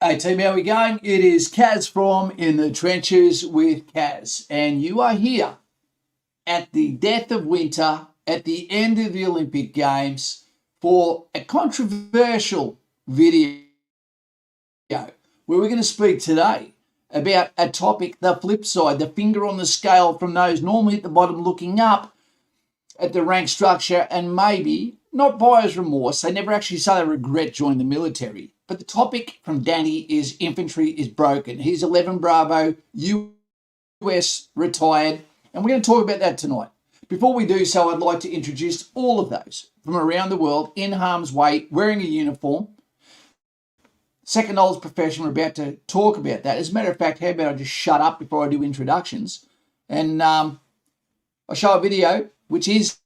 Hey team, how are we going? It is Kaz from In the Trenches with Kaz, and you are here at the death of winter, at the end of the Olympic Games, for a controversial video where we're going to speak today about a topic, the flip side, the finger on the scale from those normally at the bottom looking up at the rank structure and maybe not buyer's remorse. They never actually say they regret joining the military. But the topic from Danny is infantry is broken. He's 11 Bravo, US retired, and we're going to talk about that tonight. Before we do so, I'd like to introduce all of those from around the world in harm's way, wearing a uniform. Second oldest profession, we're about to talk about that. As a matter of fact, how about I just shut up before I do introductions? And I'll show a video, which is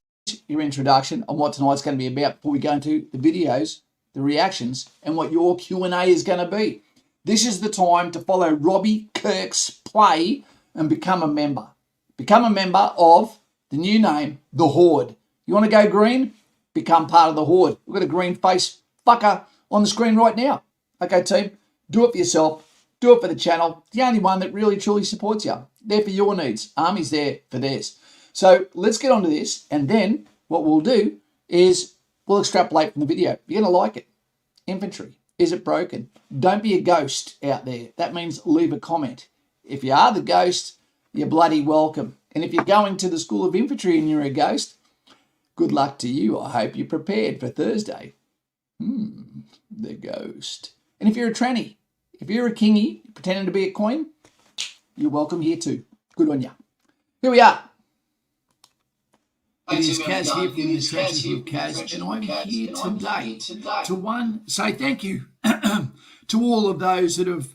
your introduction on what tonight's going to be about before we go into the videos, the reactions, and what your Q&A is going to be. This is the time to follow Robbie Kirk's play and become a member. Become a member of the new name, The Horde. You want to go green? Become part of The Horde. We've got a green face fucker on the screen right now. Okay, team, do it for yourself. Do it for the channel. The only one that really, truly supports you. There for your needs. Army's there for theirs. So let's get on to this, and then what we'll do is we'll extrapolate from the video. You're going to like it. Infantry, is it broken? Don't be a ghost out there. That means leave a comment. If you are the ghost, you're bloody welcome. And if you're going to the School of Infantry and you're a ghost, good luck to you. I hope you're prepared for Thursday. The ghost. And if you're a tranny, if you're a kingy pretending to be a queen, you're welcome here too. Good on you. Here we are. It is Kaz here from the Trenches with Kaz, and I'm here today to say thank you to all of those that have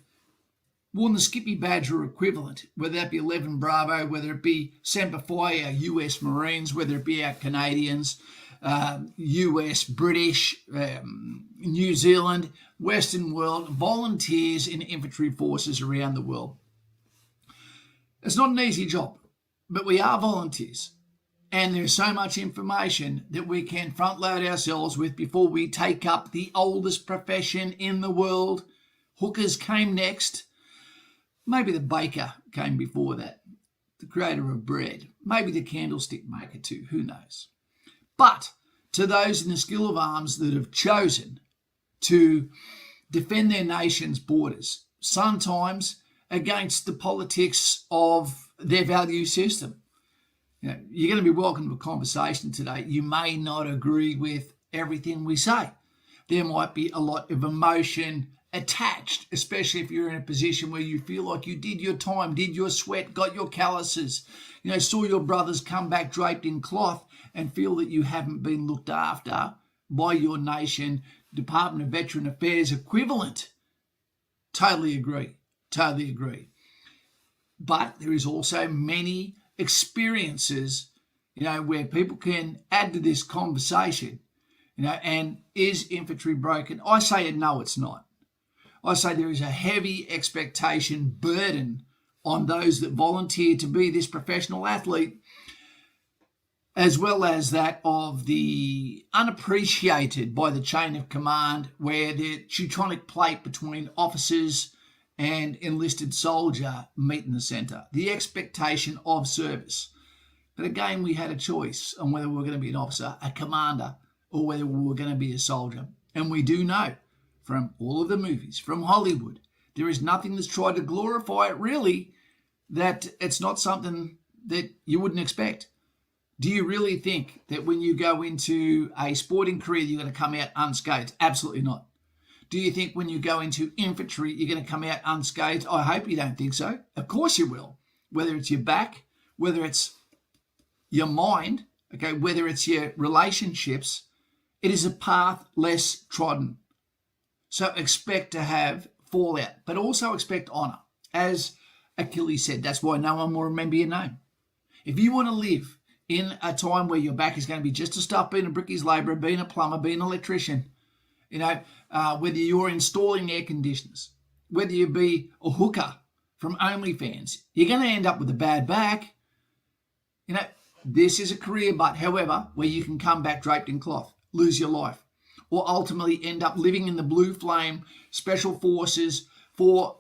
worn the Skippy badge or equivalent, whether that be 11 Bravo, whether it be Semper Fi, our US Marines, whether it be our Canadians, US, British, New Zealand, Western world, volunteers in infantry forces around the world. It's not an easy job, but we are volunteers. And there's so much information that we can front load ourselves with before we take up the oldest profession in the world. Hookers came next. Maybe the baker came before that. The creator of bread. Maybe the candlestick maker too. Who knows? But to those in the skill of arms that have chosen to defend their nation's borders, sometimes against the politics of their value system. You're going to be welcome to a conversation today. You may not agree with everything we say. There might be a lot of emotion attached, especially if you're in a position where you feel like you did your time, did your sweat, got your calluses, saw your brothers come back draped in cloth and feel that you haven't been looked after by your nation, Department of Veteran Affairs equivalent. Totally agree. Totally agree. But there is also many experiences, where people can add to this conversation, and is infantry broken? I say no, it's not. I say there is a heavy expectation burden on those that volunteer to be this professional athlete, as well as that of the unappreciated by the chain of command, where the Teutonic plate between officers and enlisted soldier meet in the centre. The expectation of service. But again, we had a choice on whether we were going to be an officer, a commander, or whether we were going to be a soldier. And we do know from all of the movies, from Hollywood, there is nothing that's tried to glorify it really, that it's not something that you wouldn't expect. Do you really think that when you go into a sporting career, you're going to come out unscathed? Absolutely not. Do you think when you go into infantry, you're going to come out unscathed? I hope you don't think so. Of course you will. Whether it's your back, whether it's your mind, whether it's your relationships, it is a path less trodden. So expect to have fallout, but also expect honour. As Achilles said, that's why no one will remember your name. If you want to live in a time where your back is going to be just to stop being a brickies labourer, being a plumber, being an electrician, whether you're installing air conditioners, whether you be a hooker from OnlyFans, you're going to end up with a bad back. This is a career, but however, where you can come back draped in cloth, lose your life, or ultimately end up living in the blue flame, special forces, for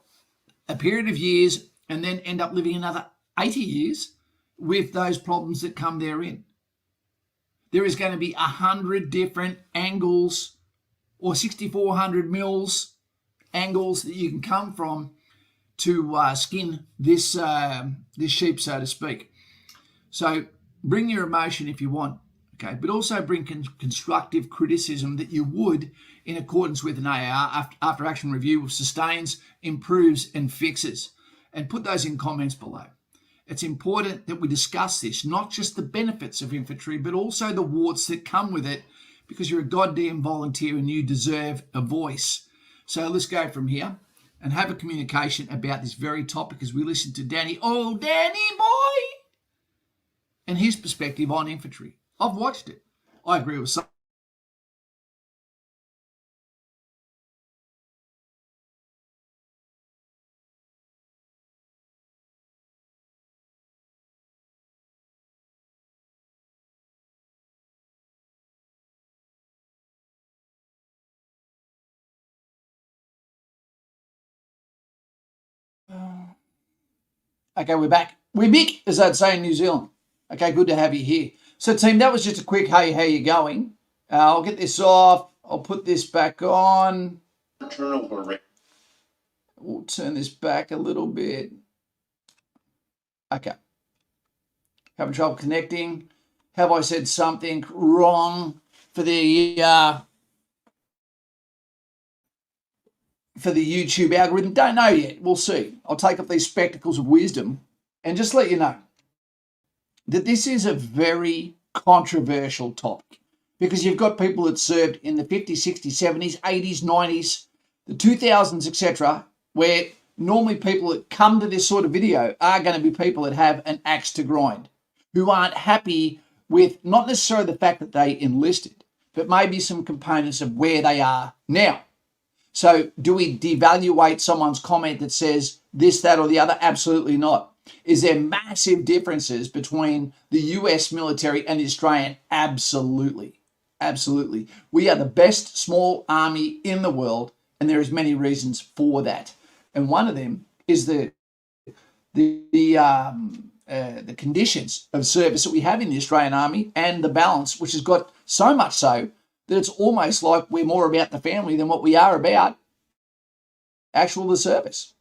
a period of years and then end up living another 80 years with those problems that come therein. There is going to be 100 different angles or 6,400 mils angles that you can come from to skin this sheep, so to speak. So bring your emotion if you want, okay, but also bring constructive criticism that you would in accordance with an AAR after action review, which sustains, improves, and fixes. And put those in comments below. It's important that we discuss this, not just the benefits of infantry, but also the warts that come with it, because you're a goddamn volunteer and you deserve a voice. So let's go from here and have a communication about this very topic as we listen to Danny, oh, Danny boy, and his perspective on infantry. I've watched it. I agree with some. Okay, we're back. We're back, as I'd say in New Zealand. Okay, good to have you here. So, team, that was just a quick, hey, how you going? I'll get this off. I'll put this back on. Turnover rate. We'll turn this back a little bit. Okay. Having trouble connecting. Have I said something wrong for the YouTube algorithm? Don't know yet. We'll see. I'll take up these spectacles of wisdom and just let you know that this is a very controversial topic, because you've got people that served in the 50s, 60s, 70s, 80s, 90s, the 2000s, etc., where normally people that come to this sort of video are going to be people that have an axe to grind, who aren't happy with not necessarily the fact that they enlisted, but maybe some components of where they are now. So do we devaluate someone's comment that says this, that, or the other? Absolutely not. Is there massive differences between the US military and the Australian? Absolutely. Absolutely. We are the best small army in the world, and there is many reasons for that. And one of them is the conditions of service that we have in the Australian Army and the balance, which has got so much so that it's almost like we're more about the family than what we are about the service.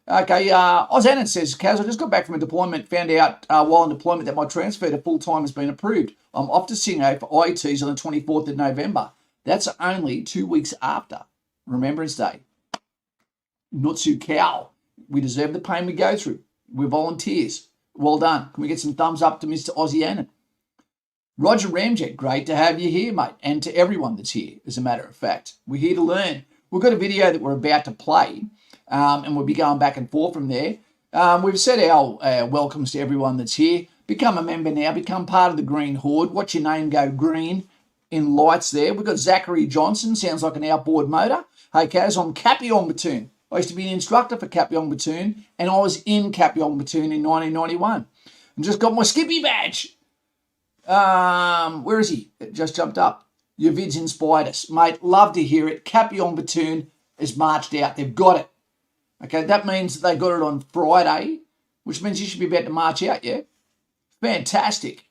Okay, Ozanan says, Kaz, I just got back from a deployment, found out while in deployment that my transfer to full-time has been approved. I'm off to Singo for IETs on the 24th of November. That's only 2 weeks after Remembrance Day. Nutsu cow. We deserve the pain we go through. We're volunteers. Well done. Can we get some thumbs up to Mr. Ozanan? Roger Ramjet, great to have you here, mate, and to everyone that's here, as a matter of fact. We're here to learn. We've got a video that we're about to play, and we'll be going back and forth from there. We've said our welcomes to everyone that's here. Become a member now. Become part of the Green Horde. Watch your name go green in lights there. We've got Zachary Johnson. Sounds like an outboard motor. Hey, Kaz, I'm Capion Platoon. I used to be an instructor for Capion Platoon, and I was in Capion Platoon in 1991. And just got my Skippy badge. Where is he? It just jumped up. Your vids inspired us. Mate, love to hear it. Capion Platoon has marched out. They've got it. Okay, that means they got it on Friday, which means you should be about to march out, yeah? Fantastic.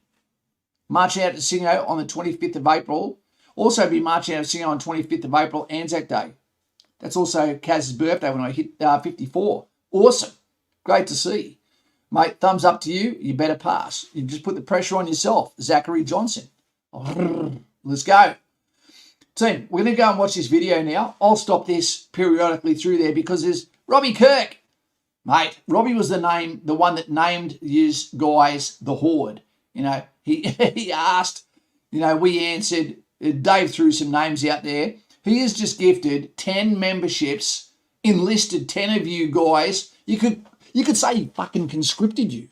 Marching out to Singo on the 25th of April. Also be marching out to Singo on 25th of April, Anzac Day. That's also Kaz's birthday when I hit 54. Awesome. Great to see. Mate, thumbs up to you. You better pass. You just put the pressure on yourself. Zachary Johnson. Let's go. Team, we're going to go and watch this video now. I'll stop this periodically through there because there's Robbie Kirk. Mate, Robbie was the one that named his guys the Horde. You know, he asked, you know, we answered. Dave threw some names out there. He has just gifted 10 memberships, enlisted 10 of you guys. You could say he fucking conscripted you.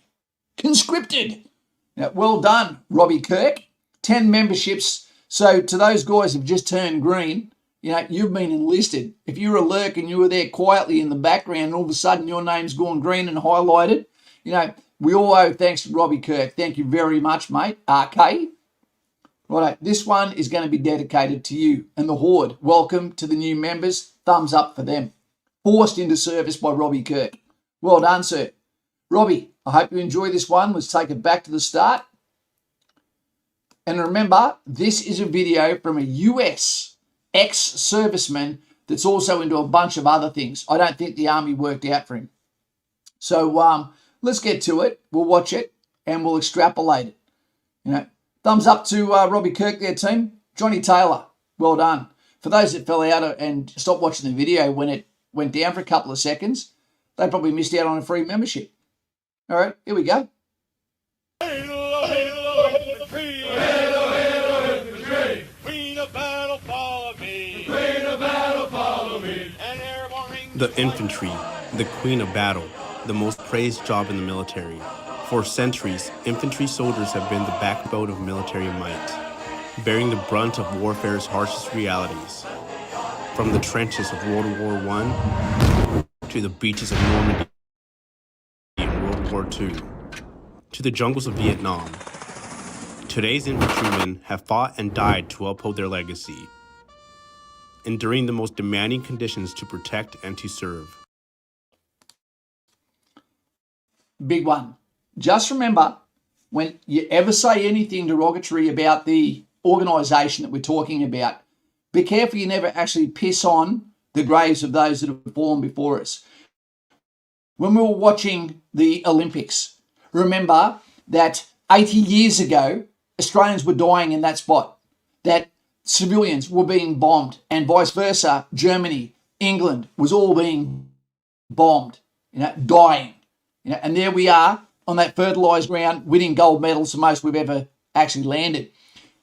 Conscripted. Now, well done, Robbie Kirk. 10 memberships. So to those guys who've just turned green, you know, you've been enlisted. If you were a lurk and you were there quietly in the background and all of a sudden your name's gone green and highlighted, you know, we all owe thanks to Robbie Kirk. Thank you very much, mate. RK. Right, this one is going to be dedicated to you and the Horde. Welcome to the new members. Thumbs up for them. forced into service by Robbie Kirk. Well done, sir. Robbie, I hope you enjoy this one. Let's take it back to the start. And remember, this is a video from a US ex-serviceman that's also into a bunch of other things. I don't think the army worked out for him. So let's get to it. We'll watch it and we'll extrapolate it. Thumbs up to Robbie Kirk there, team. Johnny Taylor, well done. For those that fell out and stopped watching the video when it went down for a couple of seconds, they probably missed out on a free membership. All right, here we go. The infantry, the queen of battle, the most praised job in the military. For centuries, infantry soldiers have been the backbone of military might, bearing the brunt of warfare's harshest realities. From the trenches of World War I to the beaches of Normandy in World War II, to the jungles of Vietnam, today's infantrymen have fought and died to uphold their legacy, enduring the most demanding conditions to protect and to serve. Big one. Just remember, when you ever say anything derogatory about the organisation that we're talking about, be careful you never actually piss on the graves of those that have fallen before us. When we were watching the Olympics, remember that 80 years ago, Australians were dying in that spot, that civilians were being bombed, and vice versa, Germany, England was all being bombed, dying. And there we are on that fertilised ground, winning gold medals, the most we've ever actually landed.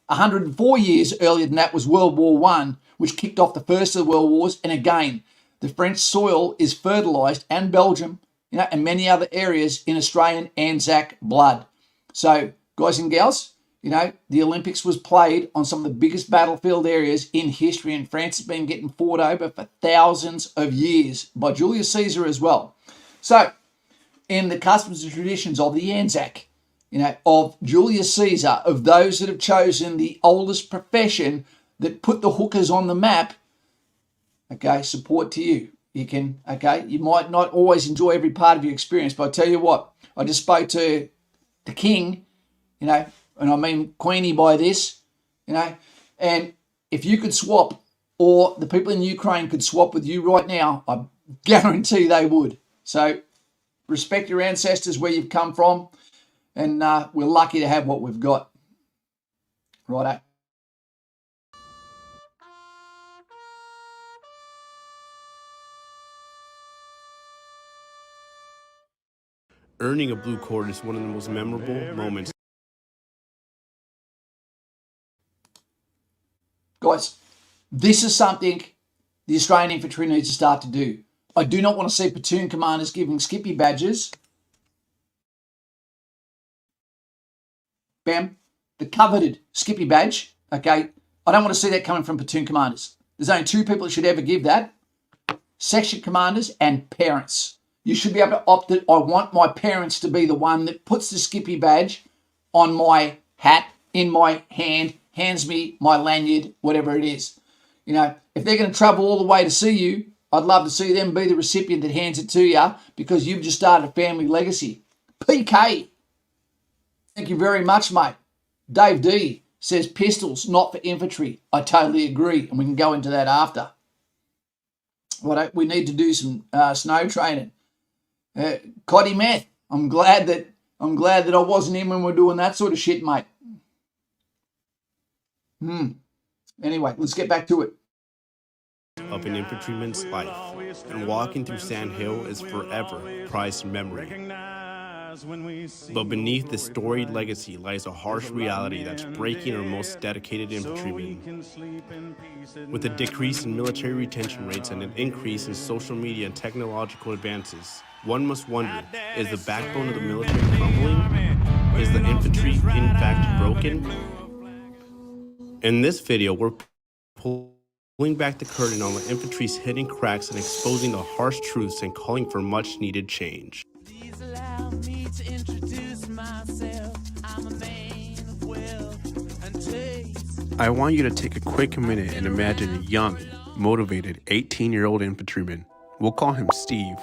104 years earlier than that was World War I, which kicked off the first of the world wars. And again, the French soil is fertilised, and Belgium, and many other areas in Australian Anzac blood. So, guys and gals, the Olympics was played on some of the biggest battlefield areas in history, and France has been getting fought over for thousands of years by Julius Caesar as well. So, in the customs and traditions of the Anzac, of Julius Caesar, of those that have chosen the oldest profession that put the hookers on the map, support to you. You can, you might not always enjoy every part of your experience, but I tell you what, I just spoke to the king, and I mean Queenie by this, and if you could swap, or the people in Ukraine could swap with you right now, I guarantee they would. So respect your ancestors, where you've come from, and we're lucky to have what we've got. Righto. Earning a blue cord is one of the most memorable moments. Guys, this is something the Australian Infantry needs to start to do. I do not want to see platoon commanders giving Skippy badges. Bam. The coveted Skippy badge, okay? I don't want to see that coming from platoon commanders. There's only two people that should ever give that. Section commanders and parents. You should be able to opt it. I want my parents to be the one that puts the Skippy badge on my hat, in my hand, hands me my lanyard, whatever it is. If they're going to travel all the way to see you, I'd love to see them be the recipient that hands it to you, because you've just started a family legacy. PK, thank you very much, mate. Dave D says pistols, not for infantry. I totally agree, and we can go into that after. We need to do some snow training. Coddy Meth, I'm glad that I wasn't in when we're doing that sort of shit, mate. Anyway, let's get back to it. Of an infantryman's life, and walking through Sand Hill is forever prized memory. But beneath this storied legacy lies a harsh reality that's breaking our most dedicated infantrymen. With a decrease in military retention rates and an increase in social media and technological advances, one must wonder, is the backbone of the military crumbling? Is the infantry in fact broken? In this video, we're pulling back the curtain on the infantry's hidden cracks and exposing the harsh truths and calling for much needed change. Please allow me to introduce myself. I'm a man of wealth and taste. I want you to take a quick minute and imagine a young, motivated 18-year-old infantryman We'll call him Steve.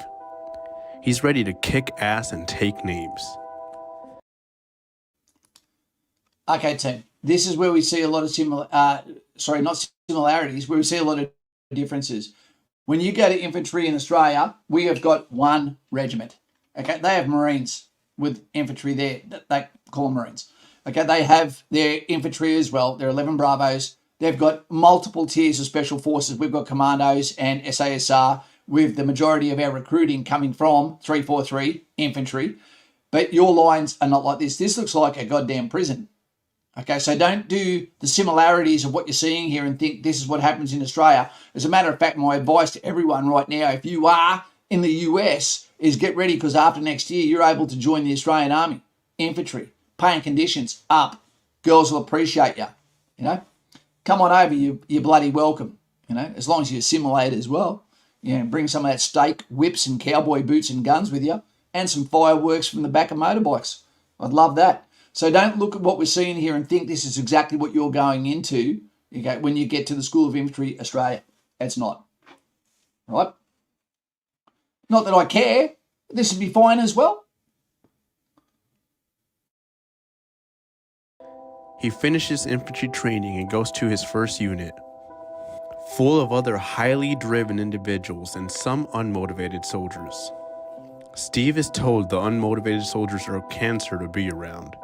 He's ready to kick ass and take names. Okay, team. This is where we see a lot of not similarities, where we see a lot of differences. When you go to infantry in Australia, we have got one regiment. Okay, they have Marines with infantry there. They call them Marines. Okay, they have their infantry as well. They're 11 Bravos. They've got multiple tiers of special forces. We've got commandos and SASR, with the majority of our recruiting coming from 343 infantry. But your lines are not like this. This looks like a goddamn prison. Okay, so don't do the similarities of what you're seeing here and think this is what happens in Australia. As a matter of fact, my advice to everyone right now, if you are in the US, is get ready, because after next year, you're able to join the Australian Army, infantry, pay and conditions up. Girls will appreciate you, you know. Come on over, you're bloody welcome, you know, as long as you assimilate as well. You know, bring some of that steak, whips and cowboy boots and guns with you, and some fireworks from the back of motorbikes. I'd love that. So don't look at what we're seeing here and think this is exactly what you're going into, okay, when you get to the School of Infantry Australia. It's not. Right? Not that I care. This would be fine as well. He finishes infantry training and goes to his first unit, full of other highly driven individuals and some unmotivated soldiers. Steve is told the unmotivated soldiers are a cancer to be around.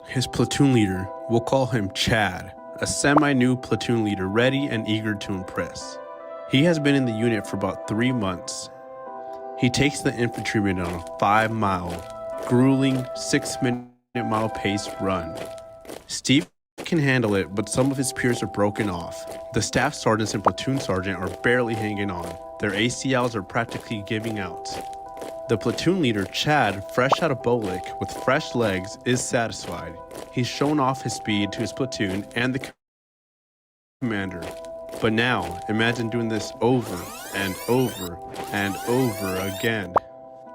His platoon leader, we'll call him Chad, a semi-new platoon leader ready and eager to impress. He has been in the unit for about 3 months. He takes the infantrymen on a 5-mile, grueling 6-minute mile pace run. Steve can handle it, but some of his peers are broken off. The staff sergeants and platoon sergeant are barely hanging on. Their ACLs are practically giving out. The platoon leader, Chad, fresh out of Bolic with fresh legs, is satisfied. He's shown off his speed to his platoon and the commander. But now, imagine doing this over and over and over again.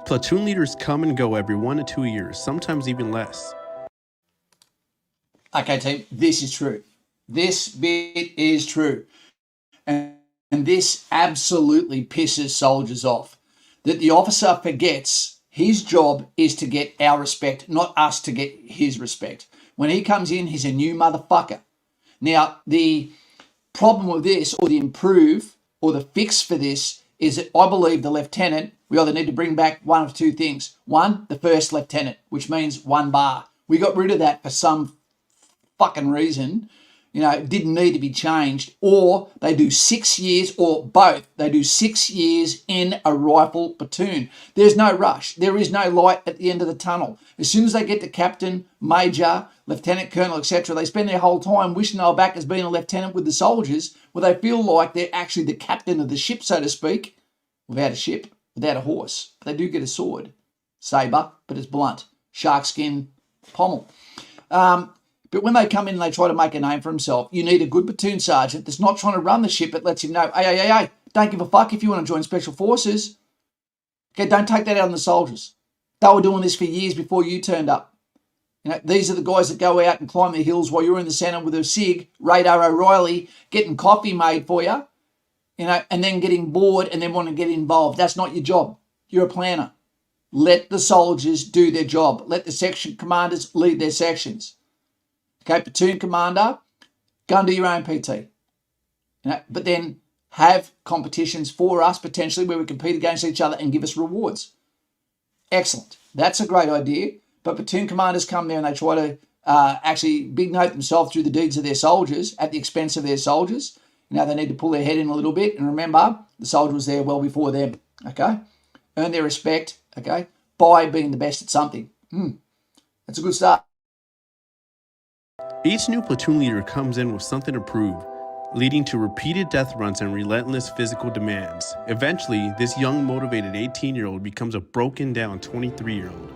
Platoon leaders come and go every 1 to 2 years, sometimes even less. Okay, team, this is true. This bit is true. And this absolutely pisses soldiers off. That the officer forgets his job is to get our respect, not us to get his respect. When he comes in, he's a new motherfucker. Now, the problem with this, or the improve, or the fix for this, is that I believe the lieutenant, we either need to bring back one of two things. One, the first lieutenant, which means 1 bar. We got rid of that for some fucking reason. You know, it didn't need to be changed. Or they do 6 years, or both. They do 6 years in a rifle platoon. There's no rush. There is no light at the end of the tunnel. As soon as they get to captain, major, lieutenant colonel, etc., they spend their whole time wishing they were back as being a lieutenant with the soldiers, where they feel like they're actually the captain of the ship, so to speak, without a ship, without a horse. They do get a sword, saber, but it's blunt. Shark skin, pommel. But when they come in and they try to make a name for himself, you need a good platoon sergeant that's not trying to run the ship, but lets him know, hey, don't give a fuck if you want to join Special Forces. Okay, don't take that out on the soldiers. They were doing this for years before you turned up. You know, these are the guys that go out and climb the hills while you're in the centre with a SIG, Radar O'Reilly, getting coffee made for you, you know, and then getting bored and then want to get involved. That's not your job. You're a planner. Let the soldiers do their job. Let the section commanders lead their sections. Okay, platoon commander, go and do your own PT. You know, but then have competitions for us potentially where we compete against each other and give us rewards. Excellent. That's a great idea. But platoon commanders come there and they try to actually big note themselves through the deeds of their soldiers at the expense of their soldiers. You know, they need to pull their head in a little bit. And remember, the soldier was there well before them. Okay? Earn their respect, okay, by being the best at something. That's a good start. Each new platoon leader comes in with something to prove, leading to repeated death runs and relentless physical demands. Eventually, this young, motivated 18-year-old becomes a broken-down 23-year-old.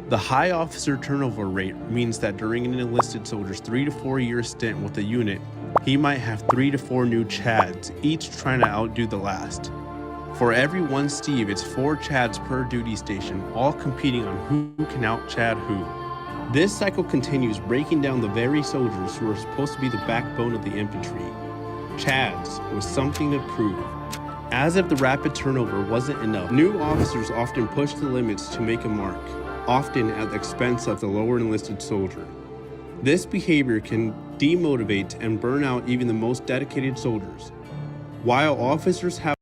The high officer turnover rate means that during an enlisted soldier's 3 to 4 year stint with a unit, he might have 3 to 4 new Chads, each trying to outdo the last. For every one Steve, it's 4 Chads per duty station, all competing on who can out-Chad who. This cycle continues, breaking down the very soldiers who are supposed to be the backbone of the infantry. Chads with something to prove. As if the rapid turnover wasn't enough, new officers often push the limits to make a mark, often at the expense of the lower enlisted soldier. This behavior can demotivate and burn out even the most dedicated soldiers. While officers have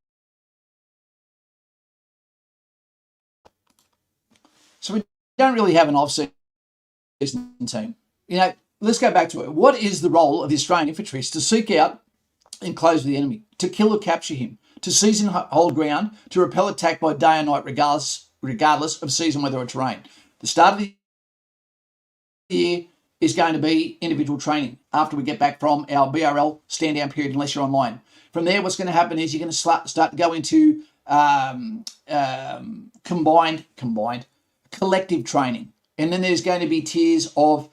So we don't really have an off-season team. Let's go back to it. What is the role of the Australian infantry? It's to seek out and close with the enemy, to kill or capture him, to seize and hold ground, to repel attack by day or night, regardless of season, weather or terrain. The start of the year is going to be individual training after we get back from our BRL stand-down period, unless you're online. From there, what's going to happen is you're going to start to go into combined collective training. And then there's going to be tiers of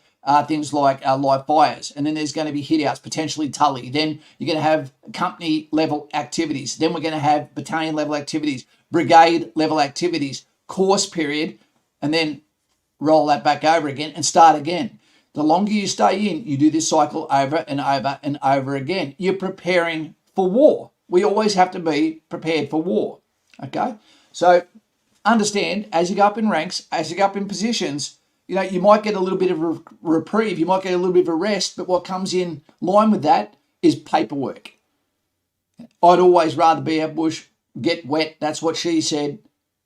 things like live fires. And then there's going to be hit-outs, potentially Tully. Then you're going to have company-level activities. Then we're going to have battalion-level activities, brigade-level activities, course period, and then roll that back over again and start again. The longer you stay in, you do this cycle over and over and over again. You're preparing for war. We always have to be prepared for war, okay? So understand, as you go up in ranks, as you go up in positions, you might get a little bit of a reprieve, you might get a little bit of a rest, but what comes in line with that is paperwork. I'd always rather be out bush, get wet, that's what she said,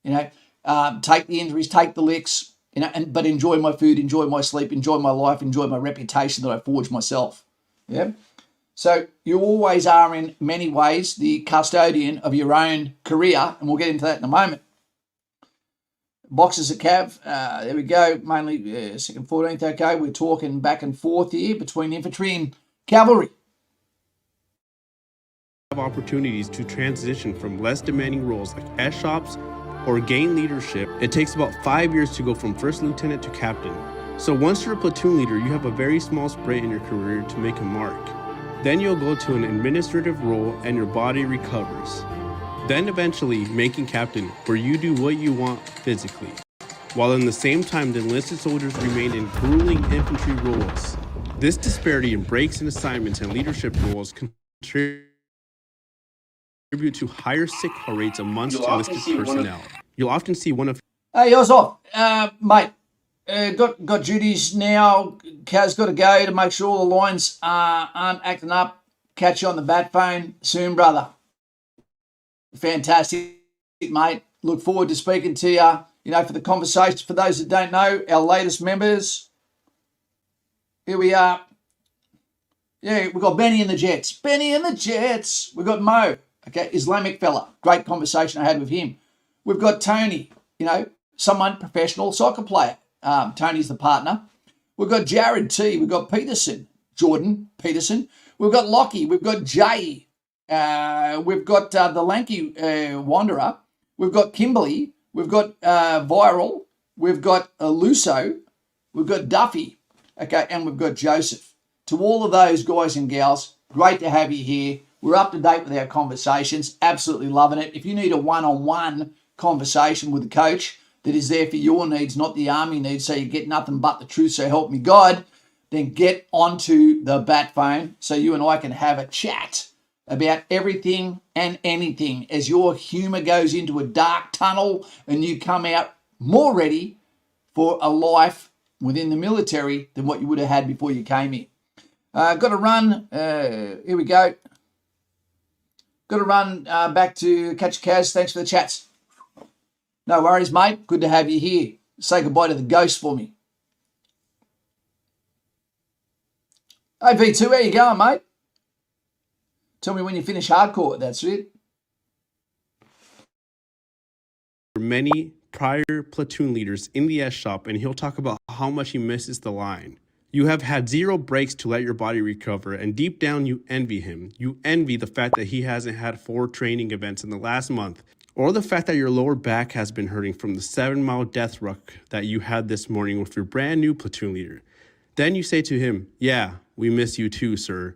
take the injuries, take the licks, but enjoy my food, enjoy my sleep, enjoy my life, enjoy my reputation that I forged myself. Yeah. So you always are, in many ways, the custodian of your own career, and we'll get into that in a moment. Boxes at Cav, there we go, mainly second 14th, okay. We're talking back and forth here between infantry and cavalry. have opportunities to transition from less demanding roles like S-shops or gain leadership. It takes about 5 years to go from first lieutenant to captain. So once you're a platoon leader, you have a very small sprint in your career to make a mark. Then you'll go to an administrative role and your body recovers. Then eventually making captain, where you do what you want physically. While in the same time, the enlisted soldiers remain in grueling infantry roles. This disparity in breaks and assignments and leadership roles contribute to higher sick call rates amongst enlisted personnel. You'll often see one of... Hey, yours off. Mate, got duties now. Kaz got to go to make sure all the lines aren't acting up. Catch you on the bat phone soon, brother. Fantastic, mate. Look forward to speaking to you. You know, for the conversations, for those that don't know, our latest members. Here we are. Yeah, we've got Benny and the Jets. Benny and the Jets. We've got Mo, okay, Islamic fella. Great conversation I had with him. We've got Tony, you know, someone professional soccer player. Tony's the partner. We've got Jared T. We've got Peterson, Jordan Peterson. We've got Lockie. We've got Jay. We've got the lanky Wanderer. We've got Kimberly. We've got Viral. We've got Luso. We've got Duffy. Okay, and we've got Joseph. To all of those guys and gals, great to have you here. We're up to date with our conversations. Absolutely loving it. If you need a one-on-one conversation with a coach that is there for your needs, not the army needs, so you get nothing but the truth, so help me God, then get onto the bat phone so you and I can have a chat about everything and anything as your humour goes into a dark tunnel and you come out more ready for a life within the military than what you would have had before you came here. Got to run. Here we go. Got to run back to Catch Kaz. Thanks for the chats. No worries, mate. Good to have you here. Say goodbye to the ghost for me. Hey, V2, how you going, mate? Tell me when you finish hardcore. That's it. Many prior platoon leaders in the S shop, and he'll talk about how much he misses the line. You have had 0 breaks to let your body recover, and deep down you envy him. You envy the fact that he hasn't had 4 training events in the last month, or the fact that your lower back has been hurting from the 7-mile death ruck that you had this morning with your brand new platoon leader. Then you say to him, yeah, we miss you too, sir.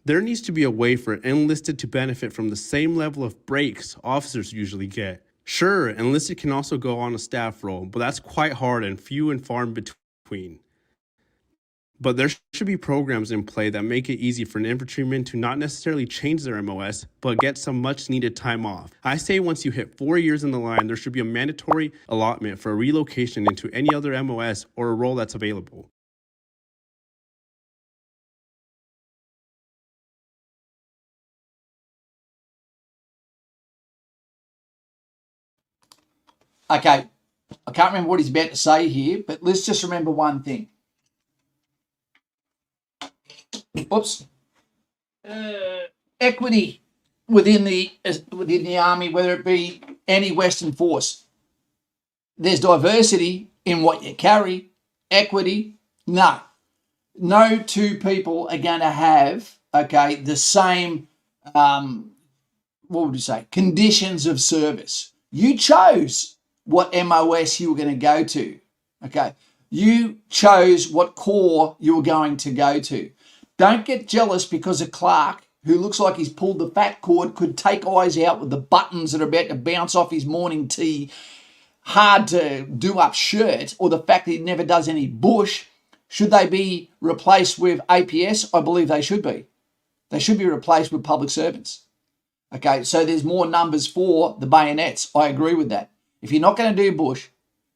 There needs to be a way for enlisted to benefit from the same level of breaks officers usually get. Sure, enlisted can also go on a staff role, but that's quite hard and few and far in between. But there should be programs in play that make it easy for an infantryman to not necessarily change their MOS, but get some much needed time off. I say once you hit 4 years in the line, there should be a mandatory allotment for a relocation into any other MOS or a role that's available. Okay, I can't remember what he's about to say here, but let's just remember one thing. Oops. Equity within the army, whether it be any Western force. There's diversity in what you carry. Equity, no. No two people are going to have, okay, the same, what would you say, conditions of service. You chose what MOS you were going to go to, okay? You chose what corps you were going to go to. Don't get jealous because a clerk who looks like he's pulled the fat cord could take eyes out with the buttons that are about to bounce off his morning tea, hard to do up shirt, or the fact that he never does any bush. Should they be replaced with APS? I believe they should be. They should be replaced with public servants. Okay, so there's more numbers for the bayonets. I agree with that. If you're not going to do bush,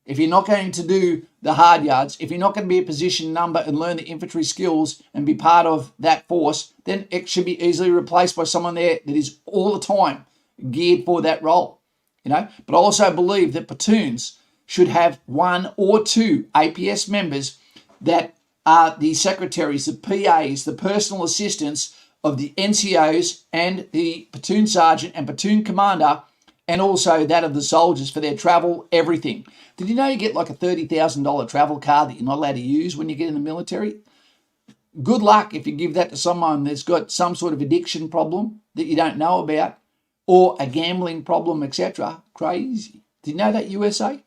if you're not going to do the hard yards, if you're not going to be a position number and learn the infantry skills and be part of that force, then it should be easily replaced by someone there that is all the time geared for that role. You know, but I also believe that platoons should have 1 or 2 APS members that are the secretaries, the PAs, the personal assistants of the NCOs and the platoon sergeant and platoon commander, and also that of the soldiers for their travel, everything. Did you know you get like a $30,000 travel card that you're not allowed to use when you get in the military? Good luck if you give that to someone that's got some sort of addiction problem that you don't know about, or a gambling problem, etc. Crazy. Did you know that, USA?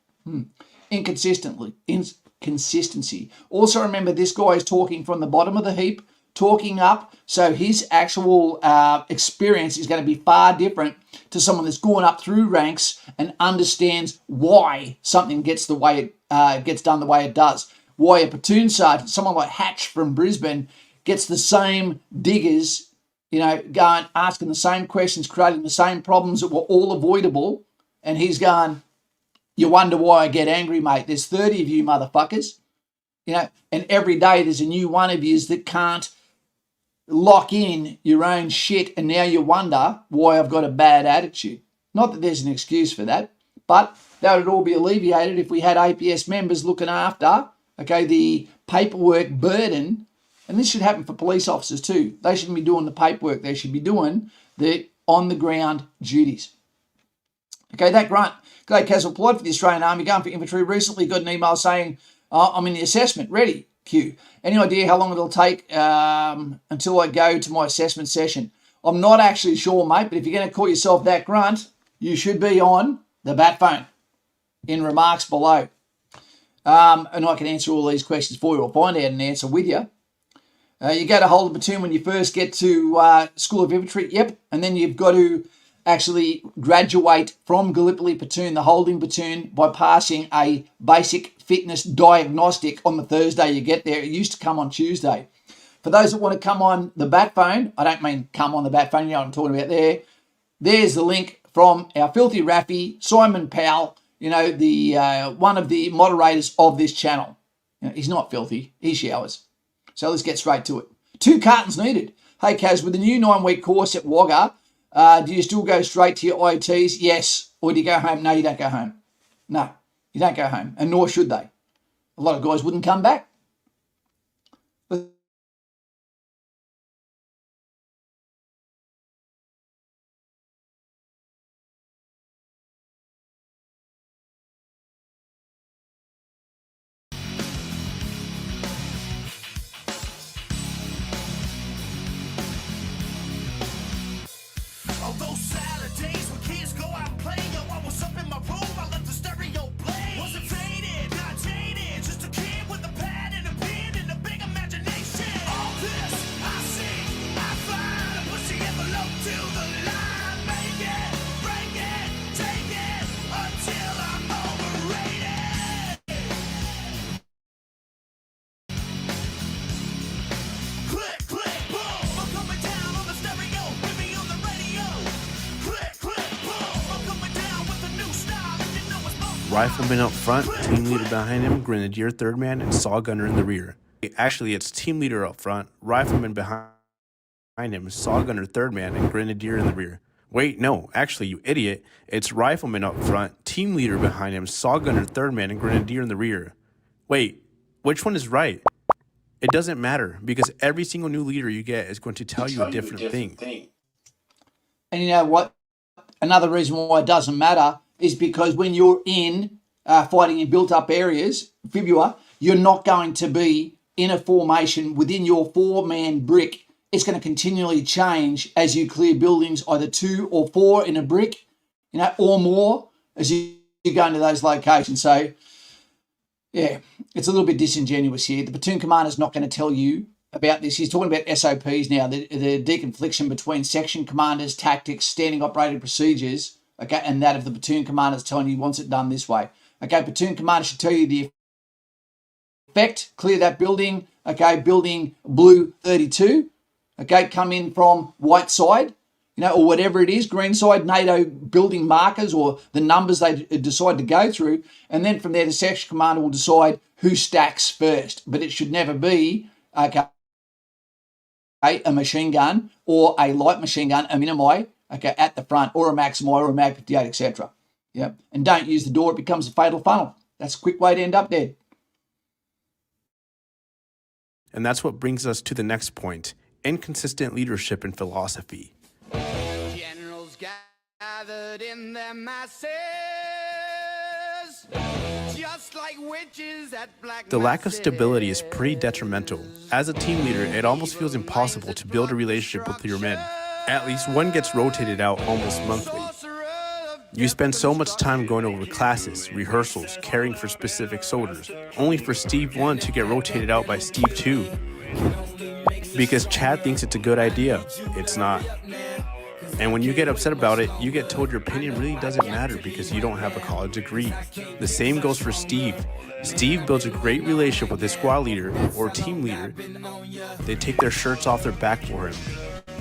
Inconsistency. Also remember, this guy is talking from the bottom of the heap, talking up, so his actual experience is going to be far different to someone that's gone up through ranks and understands why something gets the way it gets done the way it does. Why a platoon sergeant, someone like Hatch from Brisbane, gets the same diggers, you know, going asking the same questions, creating the same problems that were all avoidable, and he's going, you wonder why I get angry, mate. There's 30 of you motherfuckers, you know, and every day there's a new one of yous that can't lock in your own shit, and now you wonder why I've got a bad attitude. Not that there's an excuse for that, but that would all be alleviated if we had APS members looking after, okay, the paperwork burden. And this should happen for police officers too. They shouldn't be doing the paperwork. They should be doing the on-the-ground duties. Okay, that grunt. G'day, Kaz, applied for the Australian Army, going for infantry. Recently got an email saying, I'm in the assessment, ready. Q. Any idea how long it'll take until I go to my assessment session? I'm not actually sure, mate, but if you're going to call yourself that grunt, you should be on the bat phone in remarks below. And I can answer all these questions for you, or find out an answer with you. You go to hold a platoon when you first get to School of Infantry, yep, and then you've got to actually graduate from Gallipoli platoon, the holding platoon, by passing a basic fitness diagnostic on the Thursday you get there. It used to come on Tuesday. For those that want to come on the bat phone, I don't mean come on the bat phone, you know what I'm talking about there. There's the link from our filthy Raffy, Simon Powell, you know, the one of the moderators of this channel. You know, he's not filthy, he showers. So let's get straight to it. 2 cartons needed. Hey, Kaz, with the new 9-week course at Wagga, do you still go straight to your IOTs? Yes. Or do you go home? No, you don't go home. No, you don't go home, and nor should they. A lot of guys wouldn't come back. All those Saturdays when kids go out and play, yo, I was up in my room, I left the stereo play. Wasn't faded, not jaded, just a kid with a pad Rifleman up front, team leader behind him, grenadier third man, and saw gunner in the rear. Actually, it's team leader up front, rifleman behind him, saw gunner third man, and grenadier in the rear. Wait, no, actually, you idiot. It's rifleman up front, team leader behind him, saw gunner third man, and grenadier in the rear. Wait, which one is right? It doesn't matter, because every single new leader you get is going to tell you a different thing. And you know what? Another reason why it doesn't matter is because when you're in fighting in built-up areas, Fibua, you're not going to be in a formation within your four-man brick. It's going to continually change as you clear buildings, either 2 or 4 in a brick, or more as you go into those locations. So, yeah, it's a little bit disingenuous here. The platoon commander's not going to tell you about this. He's talking about SOPs now, the deconfliction between section commanders, tactics, standing operating procedures, okay, and that of the platoon commander's telling you he wants it done this way. Okay, platoon commander should tell you the effect, clear that building, okay, building blue 32, okay, come in from white side, or whatever it is, green side, NATO building markers or the numbers they decide to go through. And then from there, the section commander will decide who stacks first. But it should never be, okay, a machine gun or a light machine gun, a Minimi, okay, at the front, or a Maximi or a Mag 58, etc. Yeah, and don't use the door; it becomes a fatal funnel. That's a quick way to end up dead. And that's what brings us to the next point: inconsistent leadership and philosophy. Generals gathered in their masses, just like witches at black The lack of stability is pretty detrimental. As a team leader, it almost feels impossible to build a relationship with your men. At least one gets rotated out almost monthly. You spend so much time going over classes, rehearsals, caring for specific soldiers, only for Steve 1 to get rotated out by Steve 2. Because Chad thinks it's a good idea. It's not. And when you get upset about it, you get told your opinion really doesn't matter because you don't have a college degree. The same goes for Steve. Steve builds a great relationship with his squad leader or team leader. They take their shirts off their back for him.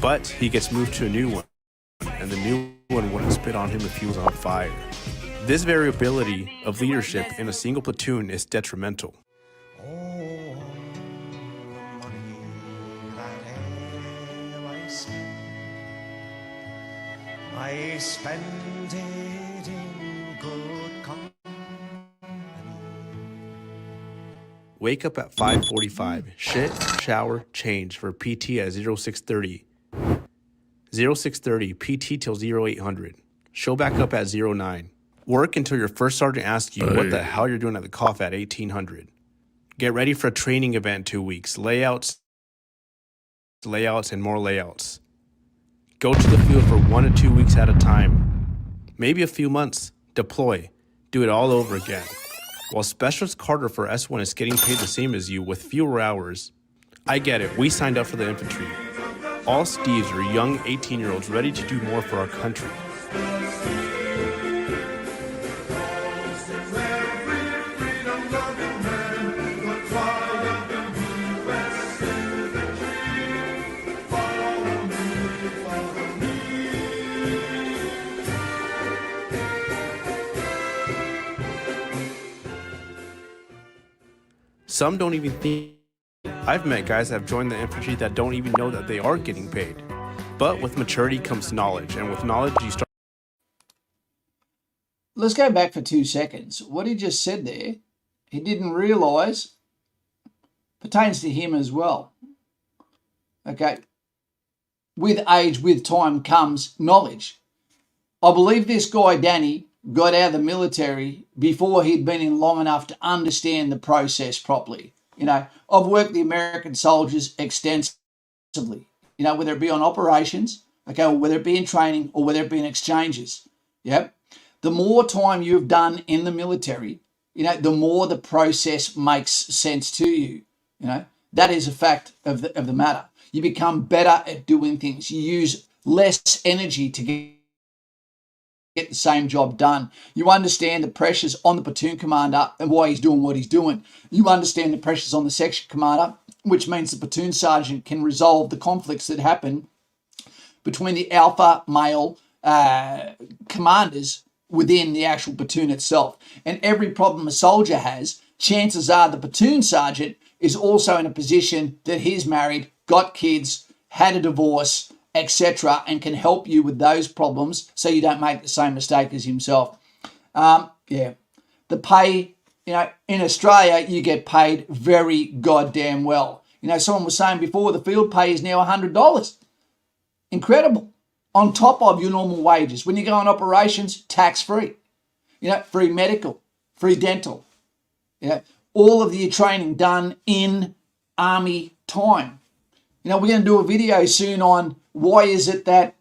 But he gets moved to a new one, and the new one wouldn't spit on him if he was on fire. This variability of leadership in a single platoon is detrimental. I spend it in good company. Wake up at 5:45. Shit, shower, change for PT at 0630. 0630, PT till 0800. Show back up at 09. Work until your first sergeant asks you what the hell you're doing at the cough at 1800. Get ready for a training event in 2 weeks. Layouts, and more layouts. Go to the field for 1 to 2 weeks at a time. Maybe a few months. Deploy. Do it all over again. While Specialist Carter for S1 is getting paid the same as you with fewer hours. I get it. We signed up for the infantry. All Steves are young 18-year-olds ready to do more for our country. Some don't even think. I've met guys that have joined the infantry that don't even know that they are getting paid. But with maturity comes knowledge, and with knowledge you start. Let's go back for 2 seconds. What he just said there, he didn't realise pertains to him as well. Okay. With age, with time comes knowledge. I believe this guy, Danny, got out of the military before he'd been in long enough to understand the process properly. I've worked the American soldiers extensively, whether it be on operations, okay, or whether it be in training or whether it be in exchanges. Yep. The more time you've done in the military, the more the process makes sense to you. That is a fact of the matter. You become better at doing things. You use less energy to get the same job done. You understand the pressures on the platoon commander and why he's doing what he's doing. You understand the pressures on the section commander, which means the platoon sergeant can resolve the conflicts that happen between the alpha male commanders within the actual platoon itself. And every problem a soldier has, chances are the platoon sergeant is also in a position that he's married, got kids, had a divorce, etc., and can help you with those problems so you don't make the same mistake as himself. The pay, in Australia, you get paid very goddamn well. Someone was saying before the field pay is now $100. Incredible. On top of your normal wages. When you go on operations, tax-free. Free medical, free dental. All of your training done in army time. We're going to do a video soon on why is it that,